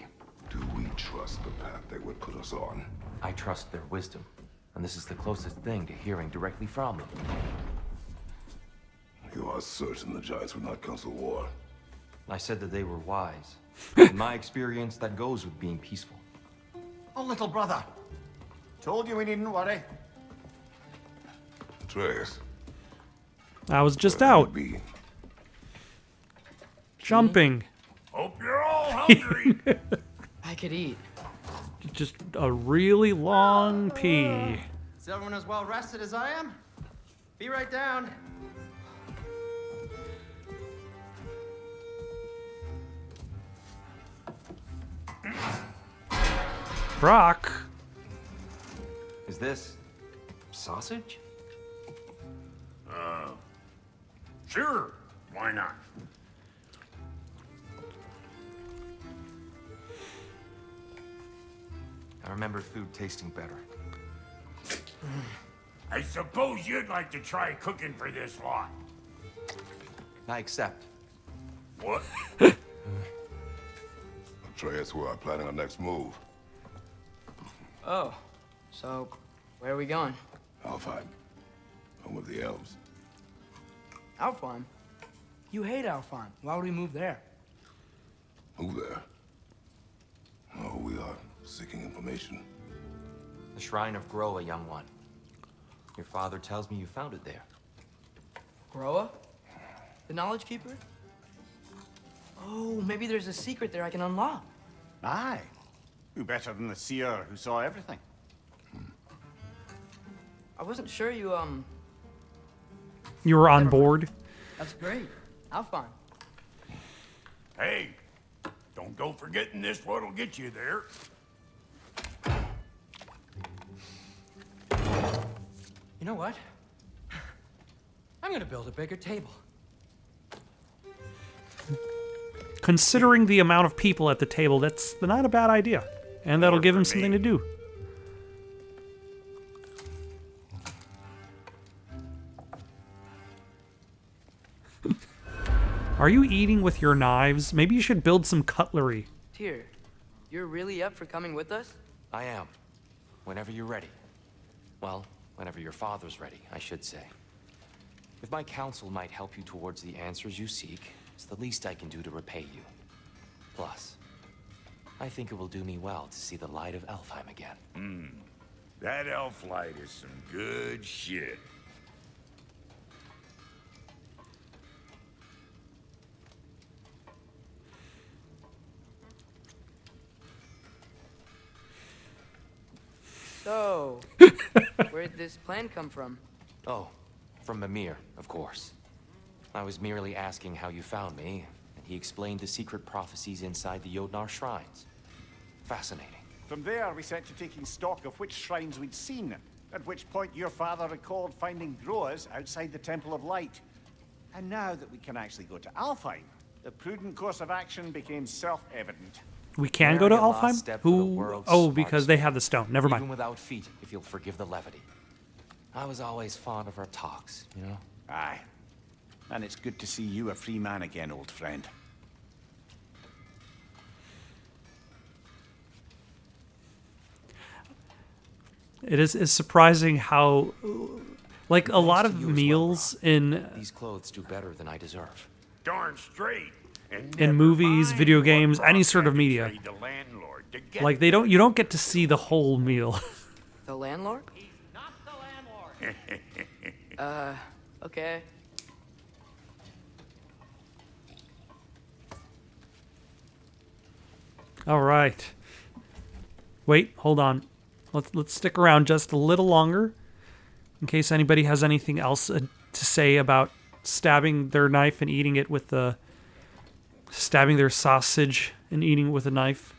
Do we trust the path they would put us on? I trust their wisdom, and this is the closest thing to hearing directly from them. You are certain the Giants would not counsel war? I said that they were wise. In my experience, that goes with being peaceful. Oh, little brother. Told you we needn't worry. Atreus. I was just where out. would be? Jumping. Hope you're all hungry. I could eat. Just a really long pee. Is everyone as well rested as I am? Be right down. Brock. Is this sausage? Sure, why not? I remember food tasting better. I suppose you'd like to try cooking for this lot. I accept. What? Atreus, we are planning our next move. Oh, so where are we going? Alfheim. Home of the elves. Alfheim? You hate Alfheim. Why would we move there? Move there. Oh, we are seeking information. The Shrine of Groa, young one. Your father tells me you found it there. Groa? The Knowledge Keeper? Oh, maybe there's a secret there I can unlock. Aye. Who better than the seer who saw everything? I wasn't sure you, You were on board. That's great. Alfheim. Hey, don't go forgetting this what'll get you there. You know what? I'm gonna build a bigger table. Considering the amount of people at the table, that's not a bad idea. And that'll give him something to do. Are you eating with your knives? Maybe you should build some cutlery. Tyr, you're really up for coming with us? I am. Whenever you're ready. Well, whenever your father's ready, I should say. If my counsel might help you towards the answers you seek, it's the least I can do to repay you. Plus, I think it will do me well to see the light of Alfheim again. That elf light is some good shit. So, where'd this plan come from? Oh, from Mimir, of course. I was merely asking how you found me, and he explained the secret prophecies inside the Jotnar shrines. Fascinating. From there, we set to taking stock of which shrines we'd seen, at which point your father recalled finding Groas outside the Temple of Light. And now that we can actually go to Alfheim, the prudent course of action became self-evident. We can go to Very last Alfheim? step for the Who? world's Oh, smart because they stone. have the stone. Never mind. Even without feet, if you'll forgive the levity. I was always fond of our talks, you know? Aye. And it's good to see you a free man again, old friend. It is surprising how, like, a lot of meals in These clothes do better than I deserve. Darn straight. And in never movies, mind video what games, any Brock sort of had to media, say to landlord to get like you don't get to see the whole meal. The landlord? He's not the landlord. Okay. All right. Wait, hold on. Let's stick around just a little longer, in case anybody has anything else to say about stabbing their knife and eating it with the stabbing their sausage and eating it with a knife.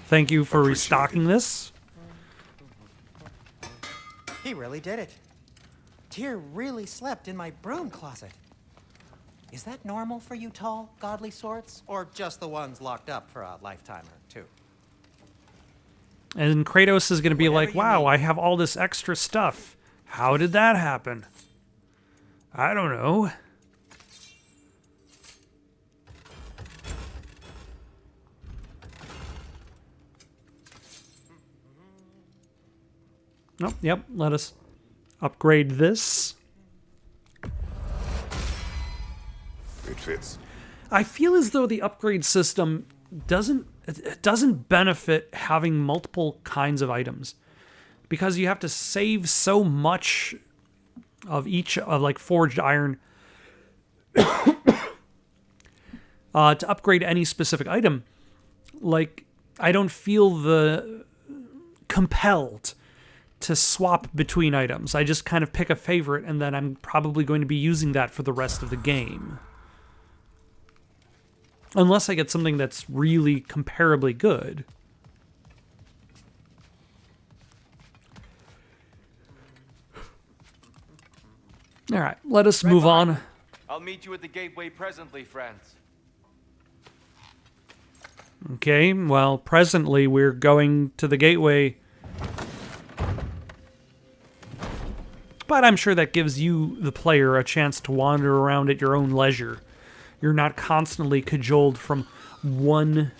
Thank you for restocking this. He really did it. Tyr really slept in my broom closet. Is that normal for you tall, godly sorts? Or just the ones locked up for a lifetime or two? And Kratos is going to be Whatever like, you wow, need. I have all this extra stuff. How did that happen? I don't know. Oh, yep, let us upgrade this. It fits. I feel as though the upgrade system doesn't benefit having multiple kinds of items. because you have to save so much of each of like forged iron to upgrade any specific item. Like, I don't feel the compelled to swap between items. I just kind of pick a favorite, and then I'm probably going to be using that for the rest of the game. Unless I get something that's really comparably good. All right, let us move on. I'll meet you at the gateway presently, friends. Okay, well, presently we're going to the gateway. But I'm sure that gives you, the player, a chance to wander around at your own leisure. You're not constantly cajoled from one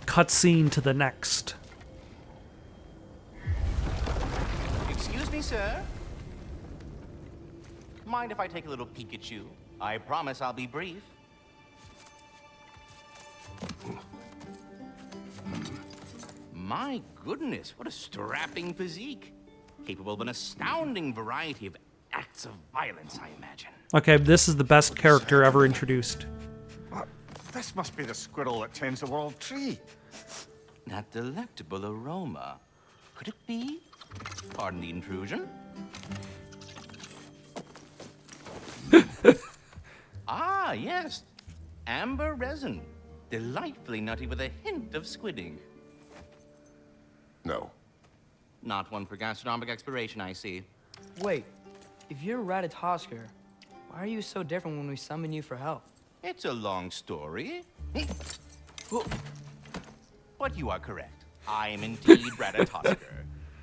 cutscene to the next. Excuse me, sir. Mind if I take a little peek at you? I promise I'll be brief. My goodness, what a strapping physique. Capable of an astounding variety of acts of violence, I imagine. Okay, this is the best character ever introduced. This must be the squirrel that tends the world tree. That delectable aroma. Could it be? Pardon the intrusion. Ah, yes. Amber resin. Delightfully nutty with a hint of squidding. No. Not one for gastronomic exploration, I see. Wait, if you're Ratatosker, why are you so different when we summon you for help? It's a long story. But you are correct. I am indeed Ratatosker.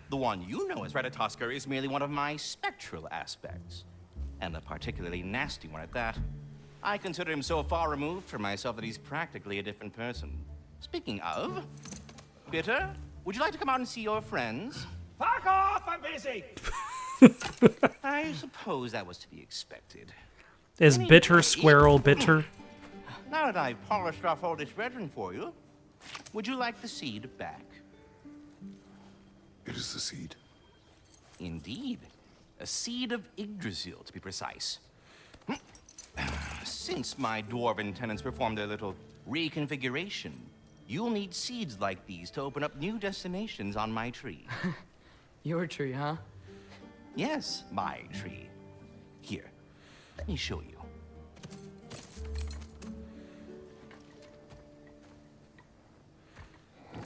The one you know as Ratatosker is merely one of my spectral aspects. And a particularly nasty one at that. I consider him so far removed from myself that he's practically a different person. Speaking of, Bitter, would you like to come out and see your friends? Fuck off! I'm busy! I suppose that was to be expected. Is Bitter Squirrel bitter? Now that I've polished off all this resin for you, would you like the seed back? It is the seed. Indeed. A seed of Yggdrasil, to be precise. Since my dwarven tenants performed their little reconfiguration, you'll need seeds like these to open up new destinations on my tree. Your tree, huh? Yes, my tree. Here, let me show you.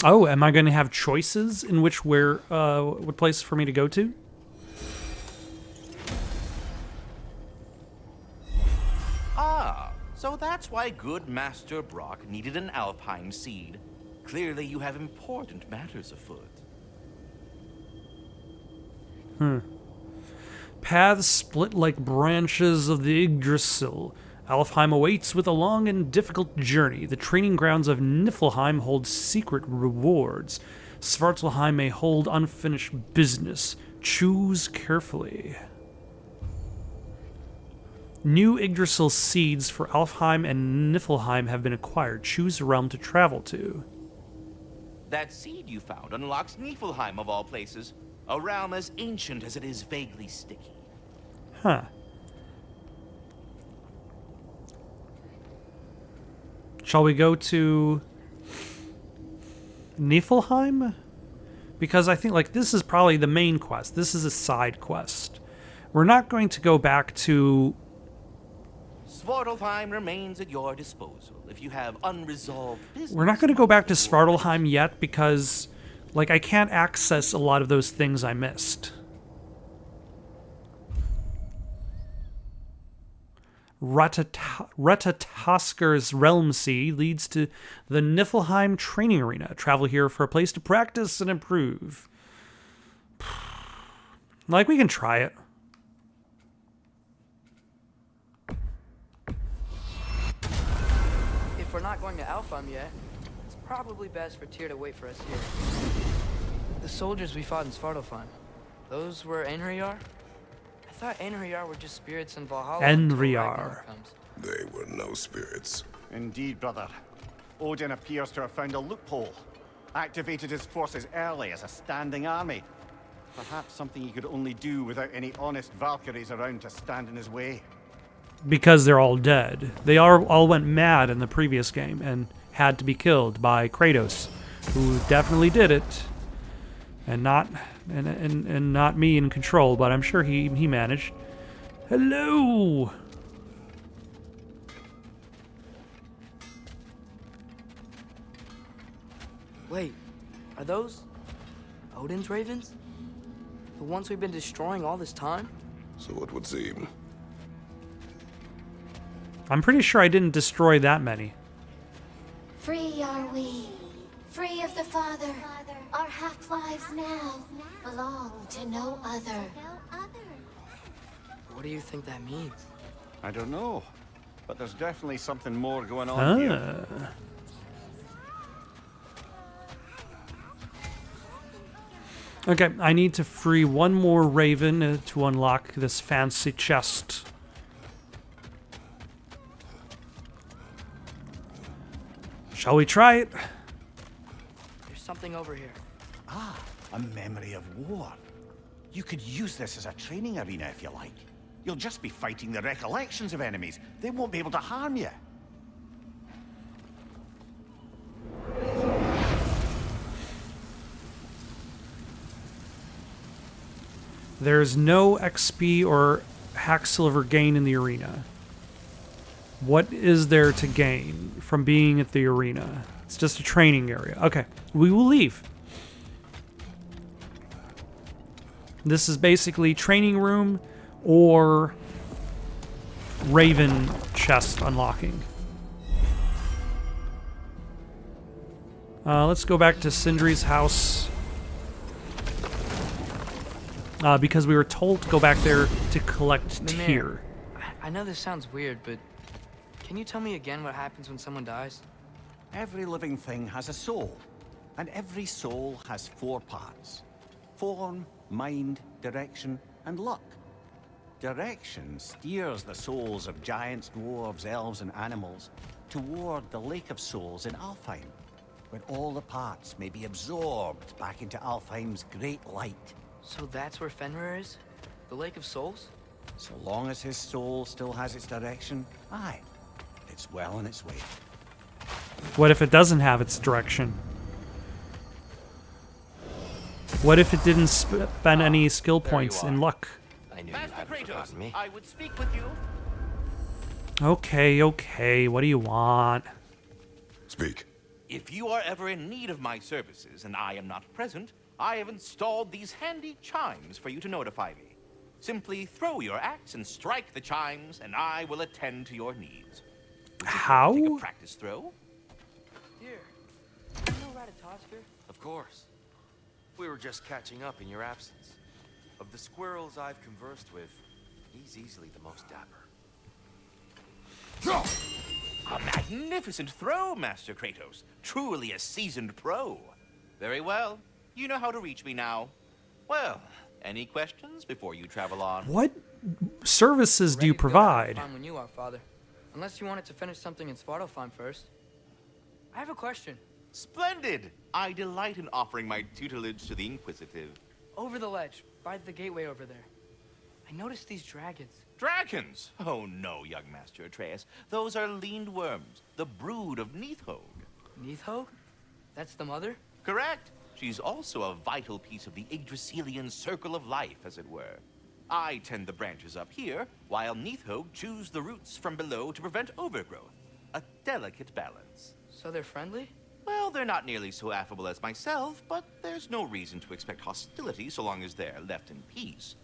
Oh, am I going to have choices in which what place for me to go to? Ah, so that's why good Master Brock needed an Alfheim seed. Clearly you have important matters afoot. Paths split like branches of the Yggdrasil. Alfheim awaits with a long and difficult journey. The training grounds of Niflheim hold secret rewards. Svartalheim may hold unfinished business. Choose carefully. New Yggdrasil seeds for Alfheim and Niflheim have been acquired. Choose a realm to travel to. That seed you found unlocks Niflheim of all places. A realm as ancient as it is vaguely sticky. Huh. Shall we go to Niflheim? Because I think, like, this is probably the main quest. This is a side quest. We're not going to go back to... Svartalheim remains at your disposal if you have unresolved business. We're not going to go back to Svartalheim yet because, like, I can't access a lot of those things I missed. Ratatosker's Realm Seed leads to the Niflheim Training Arena. Travel here for a place to practice and improve. Like, we can try it. If we're not going to Alfheim yet, it's probably best for Tyr to wait for us here. The soldiers we fought in Svartalfheim, those were Einherjar? I thought Einherjar were just spirits in Valhalla. Einherjar. They were no spirits. Indeed, brother. Odin appears to have found a loophole. Activated his forces early as a standing army. Perhaps something he could only do without any honest Valkyries around to stand in his way. Because they're all dead. They all went mad in the previous game and had to be killed by Kratos, who definitely did it, and not me in control, but I'm sure he managed. Hello. Wait, are those Odin's ravens? The ones we've been destroying all this time? So it would seem. I'm pretty sure I didn't destroy that many. Free are we, free of the Father. Our half-lives now belong to no other. What do you think that means? I don't know, but there's definitely something more going on here. Okay, I need to free one more raven to unlock this fancy chest. Shall we try it? There's something over here. Ah, a memory of war. You could use this as a training arena if you like. You'll just be fighting the recollections of enemies. They won't be able to harm you. There's no XP or hack silver gain in the arena. What is there to gain from being at the arena? It's just a training area. Okay, we will leave. This is basically training room or raven chest unlocking. Let's go back to Sindri's house. Because we were told to go back there to collect Mimir, Tyr. I know this sounds weird, but can you tell me again what happens when someone dies? Every living thing has a soul, and every soul has 4 parts. Form, mind, direction, and luck. Direction steers the souls of giants, dwarves, elves, and animals toward the Lake of Souls in Alfheim, where all the parts may be absorbed back into Alfheim's great light. So that's where Fenrir is? The Lake of Souls? So long as his soul still has its direction, aye, it's well on its way. What if it doesn't have its direction? What if it didn't spend any skill points in luck? I knew you hadn't forgotten me. I would speak with you. Okay, what do you want? Speak. If you are ever in need of my services and I am not present, I have installed these handy chimes for you to notify me. Simply throw your axe and strike the chimes, and I will attend to your needs. How? Take a practice throw. Dear, you know Ratatoskr? Of course. We were just catching up in your absence. Of the squirrels I've conversed with, he's easily the most dapper. A magnificent throw, Master Kratos. Truly a seasoned pro. Very well. You know how to reach me now. Well, any questions before you travel on? What services do you provide? Fine when you are, Father. Unless you wanted to finish something in Svartalfheim first. I have a question. Splendid! I delight in offering my tutelage to the Inquisitive. Over the ledge, by the gateway over there. I noticed these dragons. Dragons? Oh no, young Master Atreus. Those are leaned worms, the brood of Nidhogg. Nidhogg? That's the mother? Correct. She's also a vital piece of the Yggdrasilian circle of life, as it were. I tend the branches up here, while Nidhogg chews the roots from below to prevent overgrowth. A delicate balance. So they're friendly? Well, they're not nearly so affable as myself, but there's no reason to expect hostility so long as they're left in peace.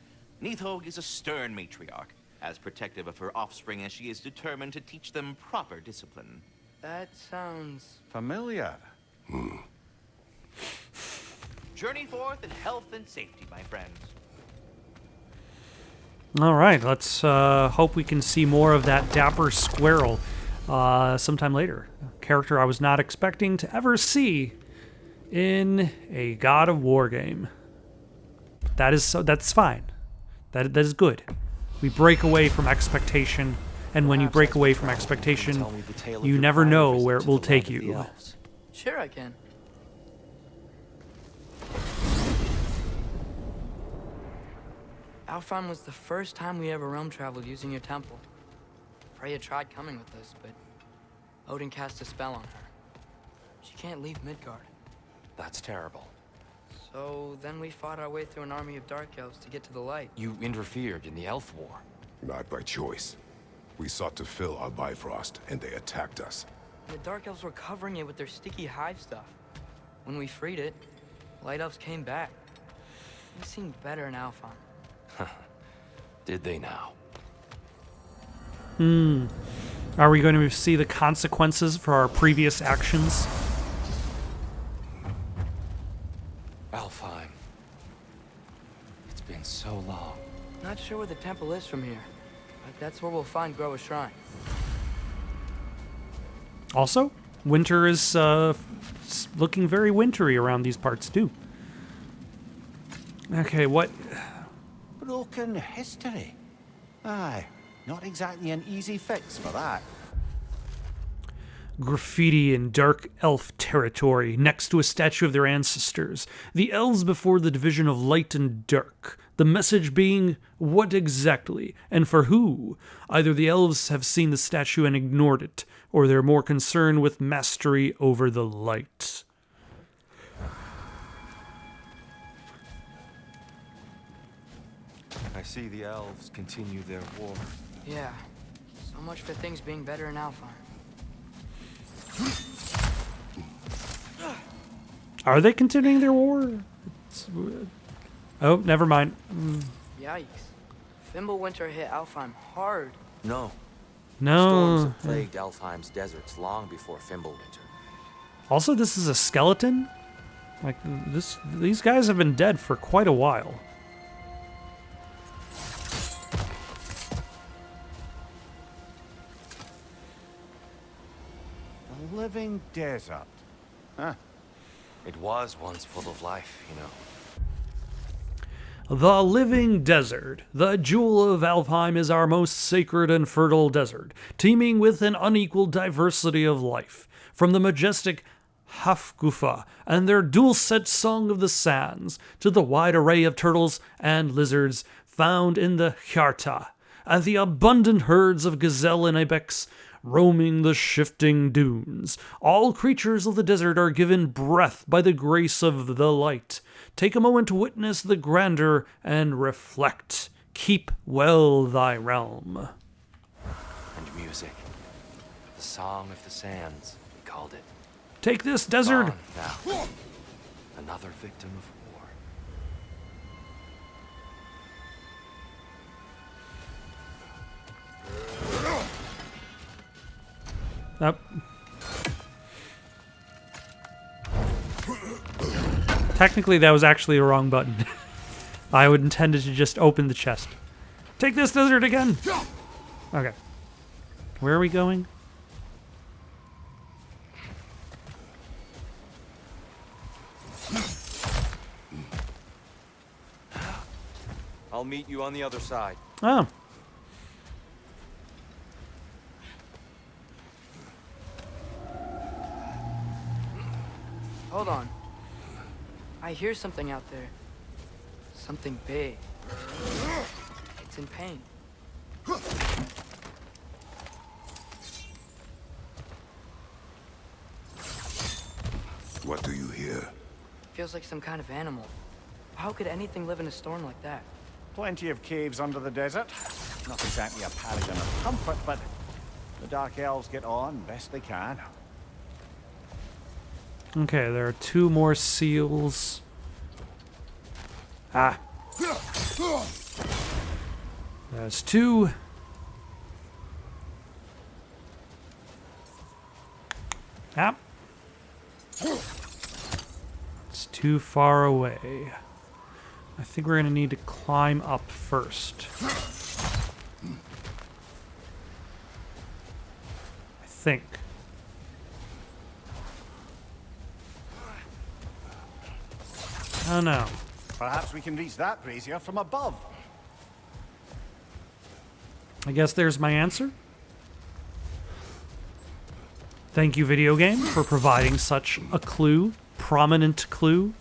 Nidhogg is a stern matriarch, as protective of her offspring as she is determined to teach them proper discipline. That sounds... familiar. Journey forth in health and safety, my friends. All right, let's hope we can see more of that dapper squirrel sometime later. A character I was not expecting to ever see in a God of War game. That's fine. That is good. We break away from expectation, and when you break away from expectation, you never know where it will take you. Sure I can. Alfheim was the first time we ever realm traveled using your temple. Freya tried coming with us, but Odin cast a spell on her. She can't leave Midgard. That's terrible. So then we fought our way through an army of dark elves to get to the light. You interfered in the Elf War. Not by choice. We sought to fill our Bifrost, and they attacked us. The dark elves were covering it with their sticky hive stuff. When we freed it, light elves came back. They seemed better in Alfheim. Did they now? Are we going to see the consequences for our previous actions? Alfheim. It's been so long. Not sure where the temple is from here, but that's where we'll find Groa's shrine. Also, winter is looking very wintry around these parts too. Okay, what? Broken history. Aye, not exactly an easy fix for that. Graffiti in dark elf territory next to a statue of their ancestors. The elves before the division of light and dark. The message being, what exactly, and for who? Either the elves have seen the statue and ignored it, or they're more concerned with mastery over the light. I see the elves continue their war. Yeah, so much for things being better in Alfheim. Are they continuing their war? Oh, never mind. Yikes. Fimbulwinter hit Alfheim hard. No. No. Storms have plagued Alfheim's deserts long before Fimbulwinter. Also, this is a skeleton? Like, these guys have been dead for quite a while. The living desert. Huh. It was once full of life, you know. The living desert. The jewel of Alfheim is our most sacred and fertile desert, teeming with an unequaled diversity of life. From the majestic Hafgufa and their dulcet song of the sands, to the wide array of turtles and lizards found in the Hjarta, and the abundant herds of gazelle and ibex roaming the shifting dunes. All creatures of the desert are given breath by the grace of the light. Take a moment to witness the grandeur and reflect. Keep well thy realm. And music. The Song of the Sands, we called it. Take this desert. Gone now. Another victim of war. Up. Technically, that was actually a wrong button. I would intended to just open the chest. Take this desert again. Okay. Where are we going? I'll meet you on the other side. Oh. Hold on. I hear something out there. Something big. It's in pain. What do you hear? Feels like some kind of animal. How could anything live in a storm like that? Plenty of caves under the desert. Not exactly a paragon of comfort, but the Dark Elves get on best they can. Okay, there are two more seals. Ah. There's two. Ah. It's too far away. I think we're gonna need to climb up first. I think. Oh no. Perhaps we can reach that brazier from above. I guess there's my answer. Thank you, video game, for providing such a clue, prominent clue.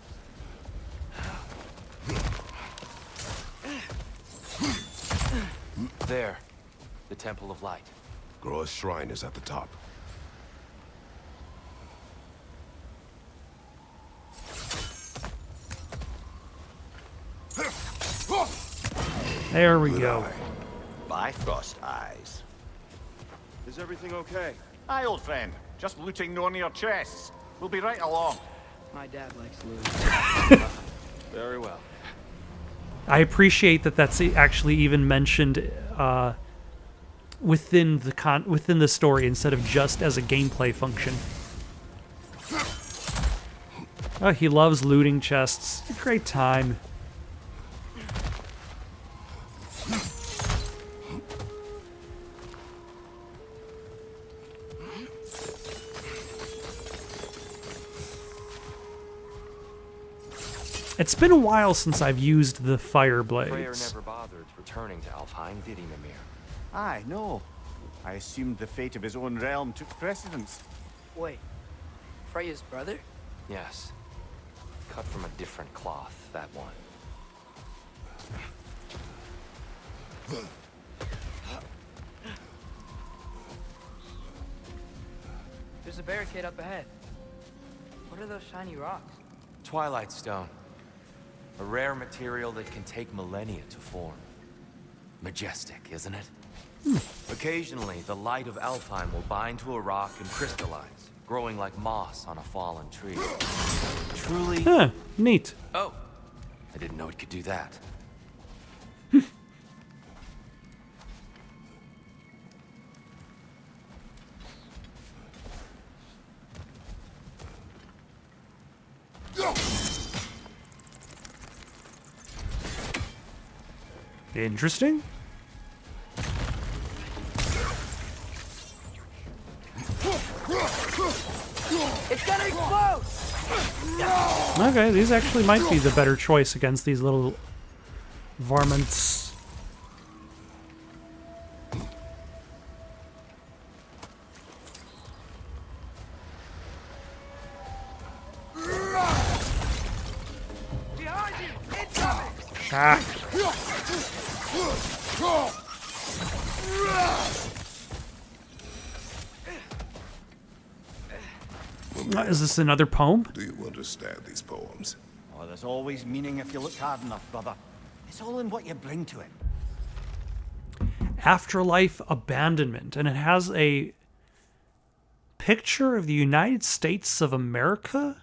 There. The Temple of Light. Groa's shrine is at the top. There we go. Bifrost eyes. Is everything okay? Aye, old friend. Just looting one of your chests. We'll be right along. My dad likes looting. Very well. I appreciate that that's actually even mentioned within the story instead of just as a gameplay function. Oh, he loves looting chests. A great time. It's been a while since I've used the fire blades. Freyr never bothered returning to Alfheim, did he, Mimir? Aye, no. I assumed the fate of his own realm took precedence. Wait, Freya's brother? Yes. Cut from a different cloth, that one. There's a barricade up ahead. What are those shiny rocks? Twilight Stone. A rare material that can take millennia to form. Majestic, isn't it? Occasionally, the light of Alfheim will bind to a rock and crystallize, growing like moss on a fallen tree. Truly... Huh, neat. Oh, I didn't know it could do that. Interesting. It's gonna explode! Okay, these actually might be the better choice against these little varmints. Behind you! Incoming! Ah. Is this another poem? Do you understand these poems? Oh, there's always meaning if you look hard enough, brother. It's all in what you bring to it. Afterlife Abandonment, and it has a picture of the United States of America.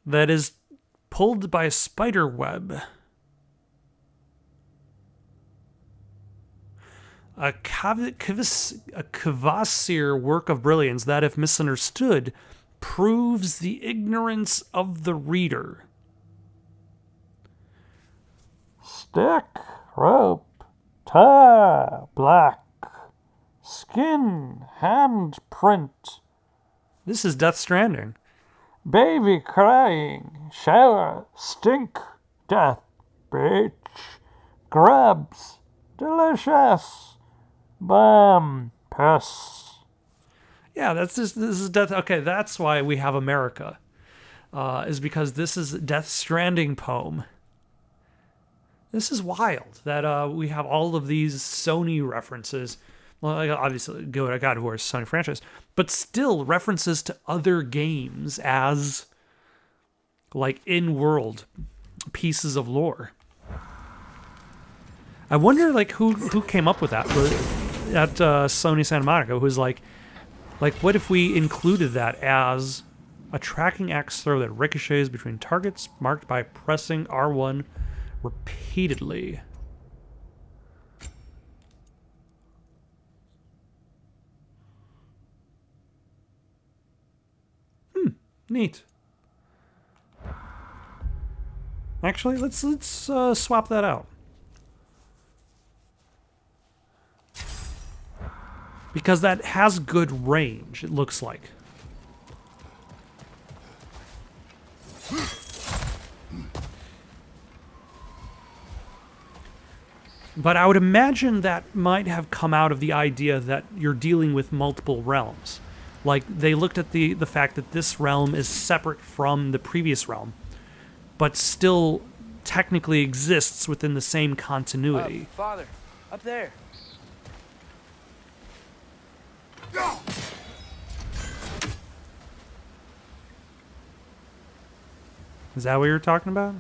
That is pulled by a spider web. A Kvasir work of brilliance that, if misunderstood, proves the ignorance of the reader. Stick, rope, tie, black, skin, handprint. This is Death Stranding. Baby crying, shower, stink, death, bitch, grabs, delicious, bam, piss. Yeah, this is Death. Okay, that's why we have America, is because this is Death Stranding poem. This is wild that we have all of these Sony references. Well, obviously, God of War is Sony franchise, but still references to other games as like in-world pieces of lore. I wonder, like, who came up with that at Sony Santa Monica? Who's like, what if we included that as a tracking axe throw that ricochets between targets marked by pressing R1 repeatedly? Neat. Actually, let's swap that out. Because that has good range, it looks like. But I would imagine that might have come out of the idea that you're dealing with multiple realms. Like, they looked at the fact that this realm is separate from the previous realm. but still technically exists within the same continuity. Father, up there. Is that what you were talking about?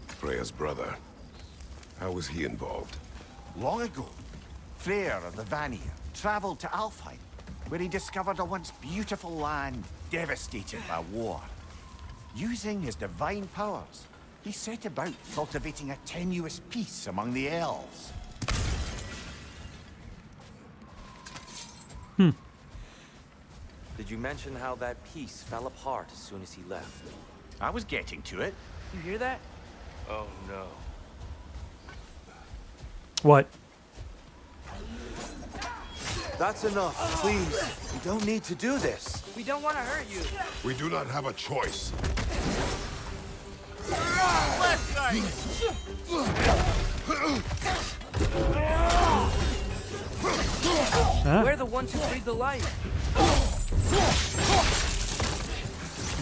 Freya's brother. How was he involved? Long ago, Freyr of the Vanir traveled to Alfheim, where he discovered a once beautiful land devastated by war. Using his divine powers, he set about cultivating a tenuous peace among the elves. Did you mention how that piece fell apart as soon as he left? I was getting to it. You hear that? Oh no. What? That's enough, please. You don't need to do this. We don't want to hurt you. We do not have a choice. Huh? We're the ones who breathe the light.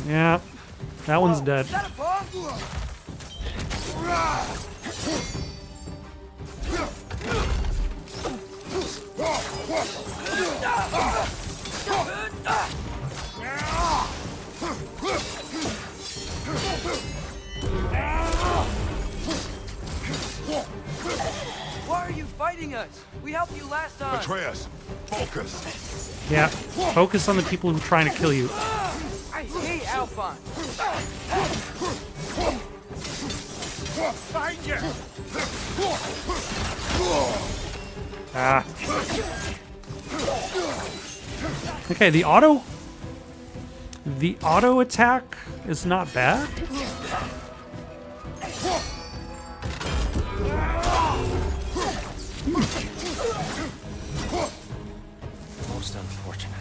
Yeah, that one's dead. Is that a bomb? Why are you fighting us? We helped you last time. Atreus, focus. Yeah, focus on the people who are trying to kill you. I hate Alphon. Find you! Ah. Okay, the auto attack is not bad. Most unfortunate.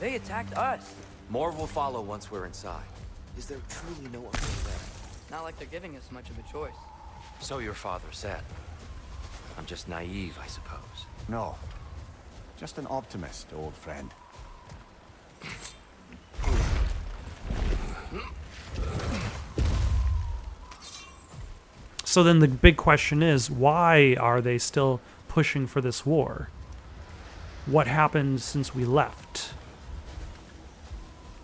They attacked us. More will follow once we're inside. Is there truly no other way? Not like they're giving us much of a choice. So your father said. I'm just naive, I suppose. No, just an optimist, old friend. So then the big question is, why are they still pushing for this war? What happened since we left?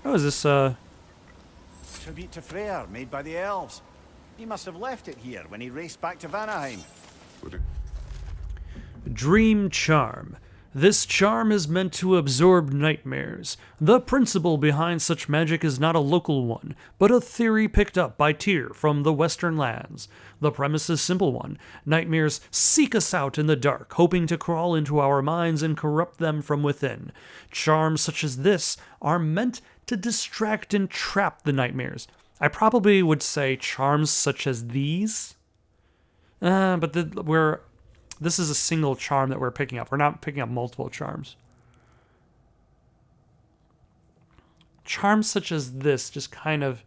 Oh, is this Tribute to Freyr, made by the elves. He must have left it here when he raced back to Vanaheim. Dream Charm. This charm is meant to absorb nightmares. The principle behind such magic is not a local one, but a theory picked up by Tyr from the Western lands. The premise is a simple one. Nightmares seek us out in the dark, hoping to crawl into our minds and corrupt them from within. Charms such as this are meant to distract and trap the nightmares. I probably would say charms such as these. But this is a single charm that we're picking up. We're not picking up multiple charms. Charms such as this just kind of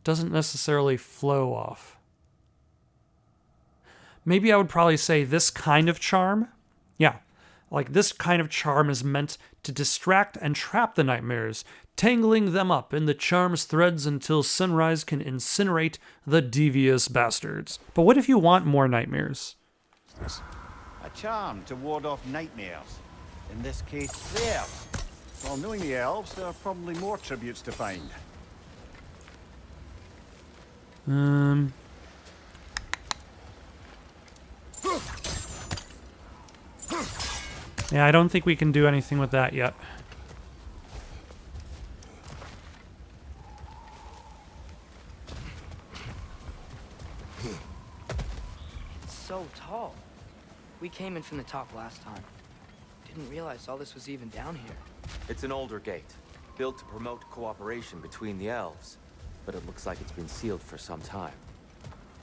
doesn't necessarily flow off. Maybe I would probably say this kind of charm. Yeah, like this kind of charm is meant to distract and trap the nightmares, tangling them up in the charm's threads until sunrise can incinerate the devious bastards. But what if you want more nightmares? A charm to ward off nightmares. In this case, theirs. Well, knowing the elves, there are probably more tributes to find. Yeah, I don't think we can do anything with that yet. It's so tall. We came in from the top last time. Didn't realize all this was even down here. It's an older gate, built to promote cooperation between the elves. But it looks like it's been sealed for some time.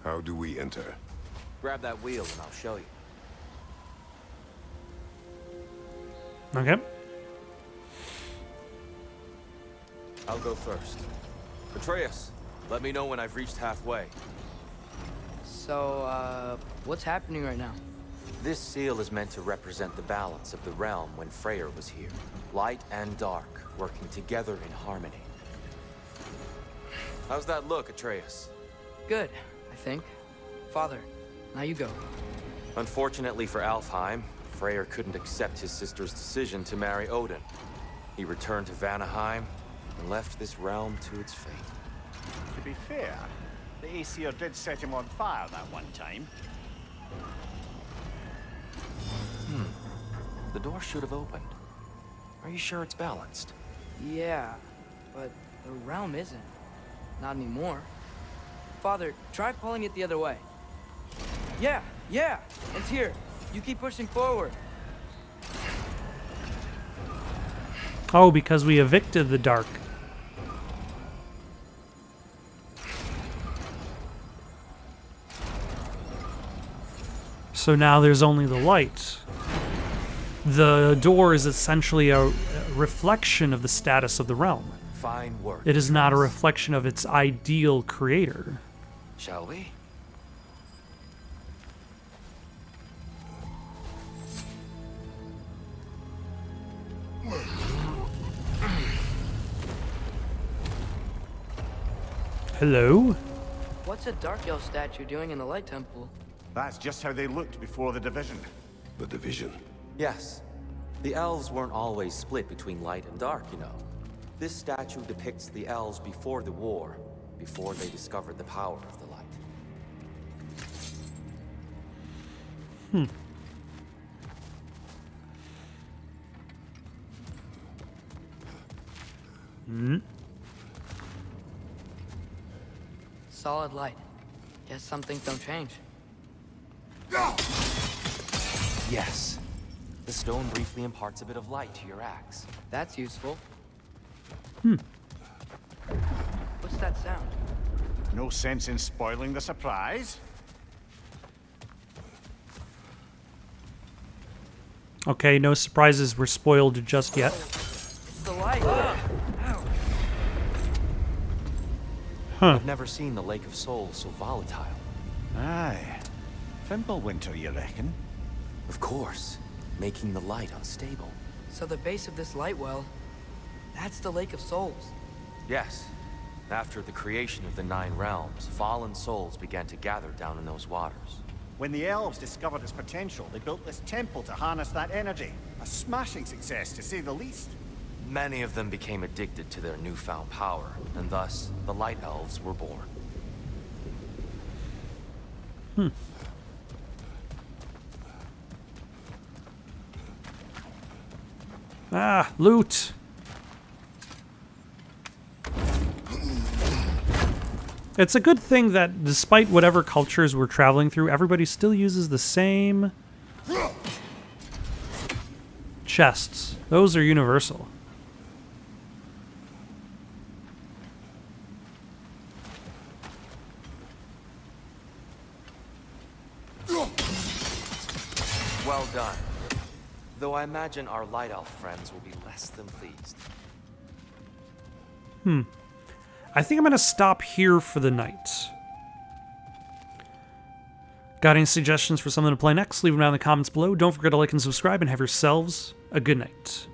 How do we enter? Grab that wheel and I'll show you. Okay. I'll go first. Atreus, let me know when I've reached halfway. So, what's happening right now? This seal is meant to represent the balance of the realm when Freyr was here. Light and dark, working together in harmony. How's that look, Atreus? Good, I think. Father, now you go. Unfortunately for Alfheim, Freyr couldn't accept his sister's decision to marry Odin. He returned to Vanaheim and left this realm to its fate. To be fair, the Aesir did set him on fire that one time. The door should have opened. Are you sure it's balanced? Yeah, but the realm isn't. Not anymore. Father, try pulling it the other way. Yeah, it's here. You keep pushing forward. Oh, because we evicted the dark. So now there's only the light. The door is essentially a reflection of the status of the realm. Fine work. It is not a reflection of its ideal creator. Shall we? Hello? What's a Dark Elf statue doing in the Light Temple? That's just how they looked before the division. The division. Yes. The elves weren't always split between light and dark, you know. This statue depicts the elves before the war, before they discovered the power of the light. Solid light. Guess some things don't change. Yes. The stone briefly imparts a bit of light to your axe. That's useful. What's that sound? No sense in spoiling the surprise. Okay, no surprises were spoiled just yet. It's the light. I've never seen the Lake of Souls so volatile. Aye. Fimbulwinter, you reckon? Of course. Making the light unstable. So the base of this light well, that's the Lake of Souls. Yes. After the creation of the 9 realms, fallen souls began to gather down in those waters. When the elves discovered its potential, they built this temple to harness that energy. A smashing success, to say the least. Many of them became addicted to their newfound power, and thus, the Light Elves were born. Ah, loot. It's a good thing that despite whatever cultures we're traveling through, everybody still uses the same chests. Those are universal. Well done. Though I imagine our Light Elf friends will be less than pleased. I think I'm going to stop here for the night. Got any suggestions for something to play next? Leave them down in the comments below. Don't forget to like and subscribe, and have yourselves a good night.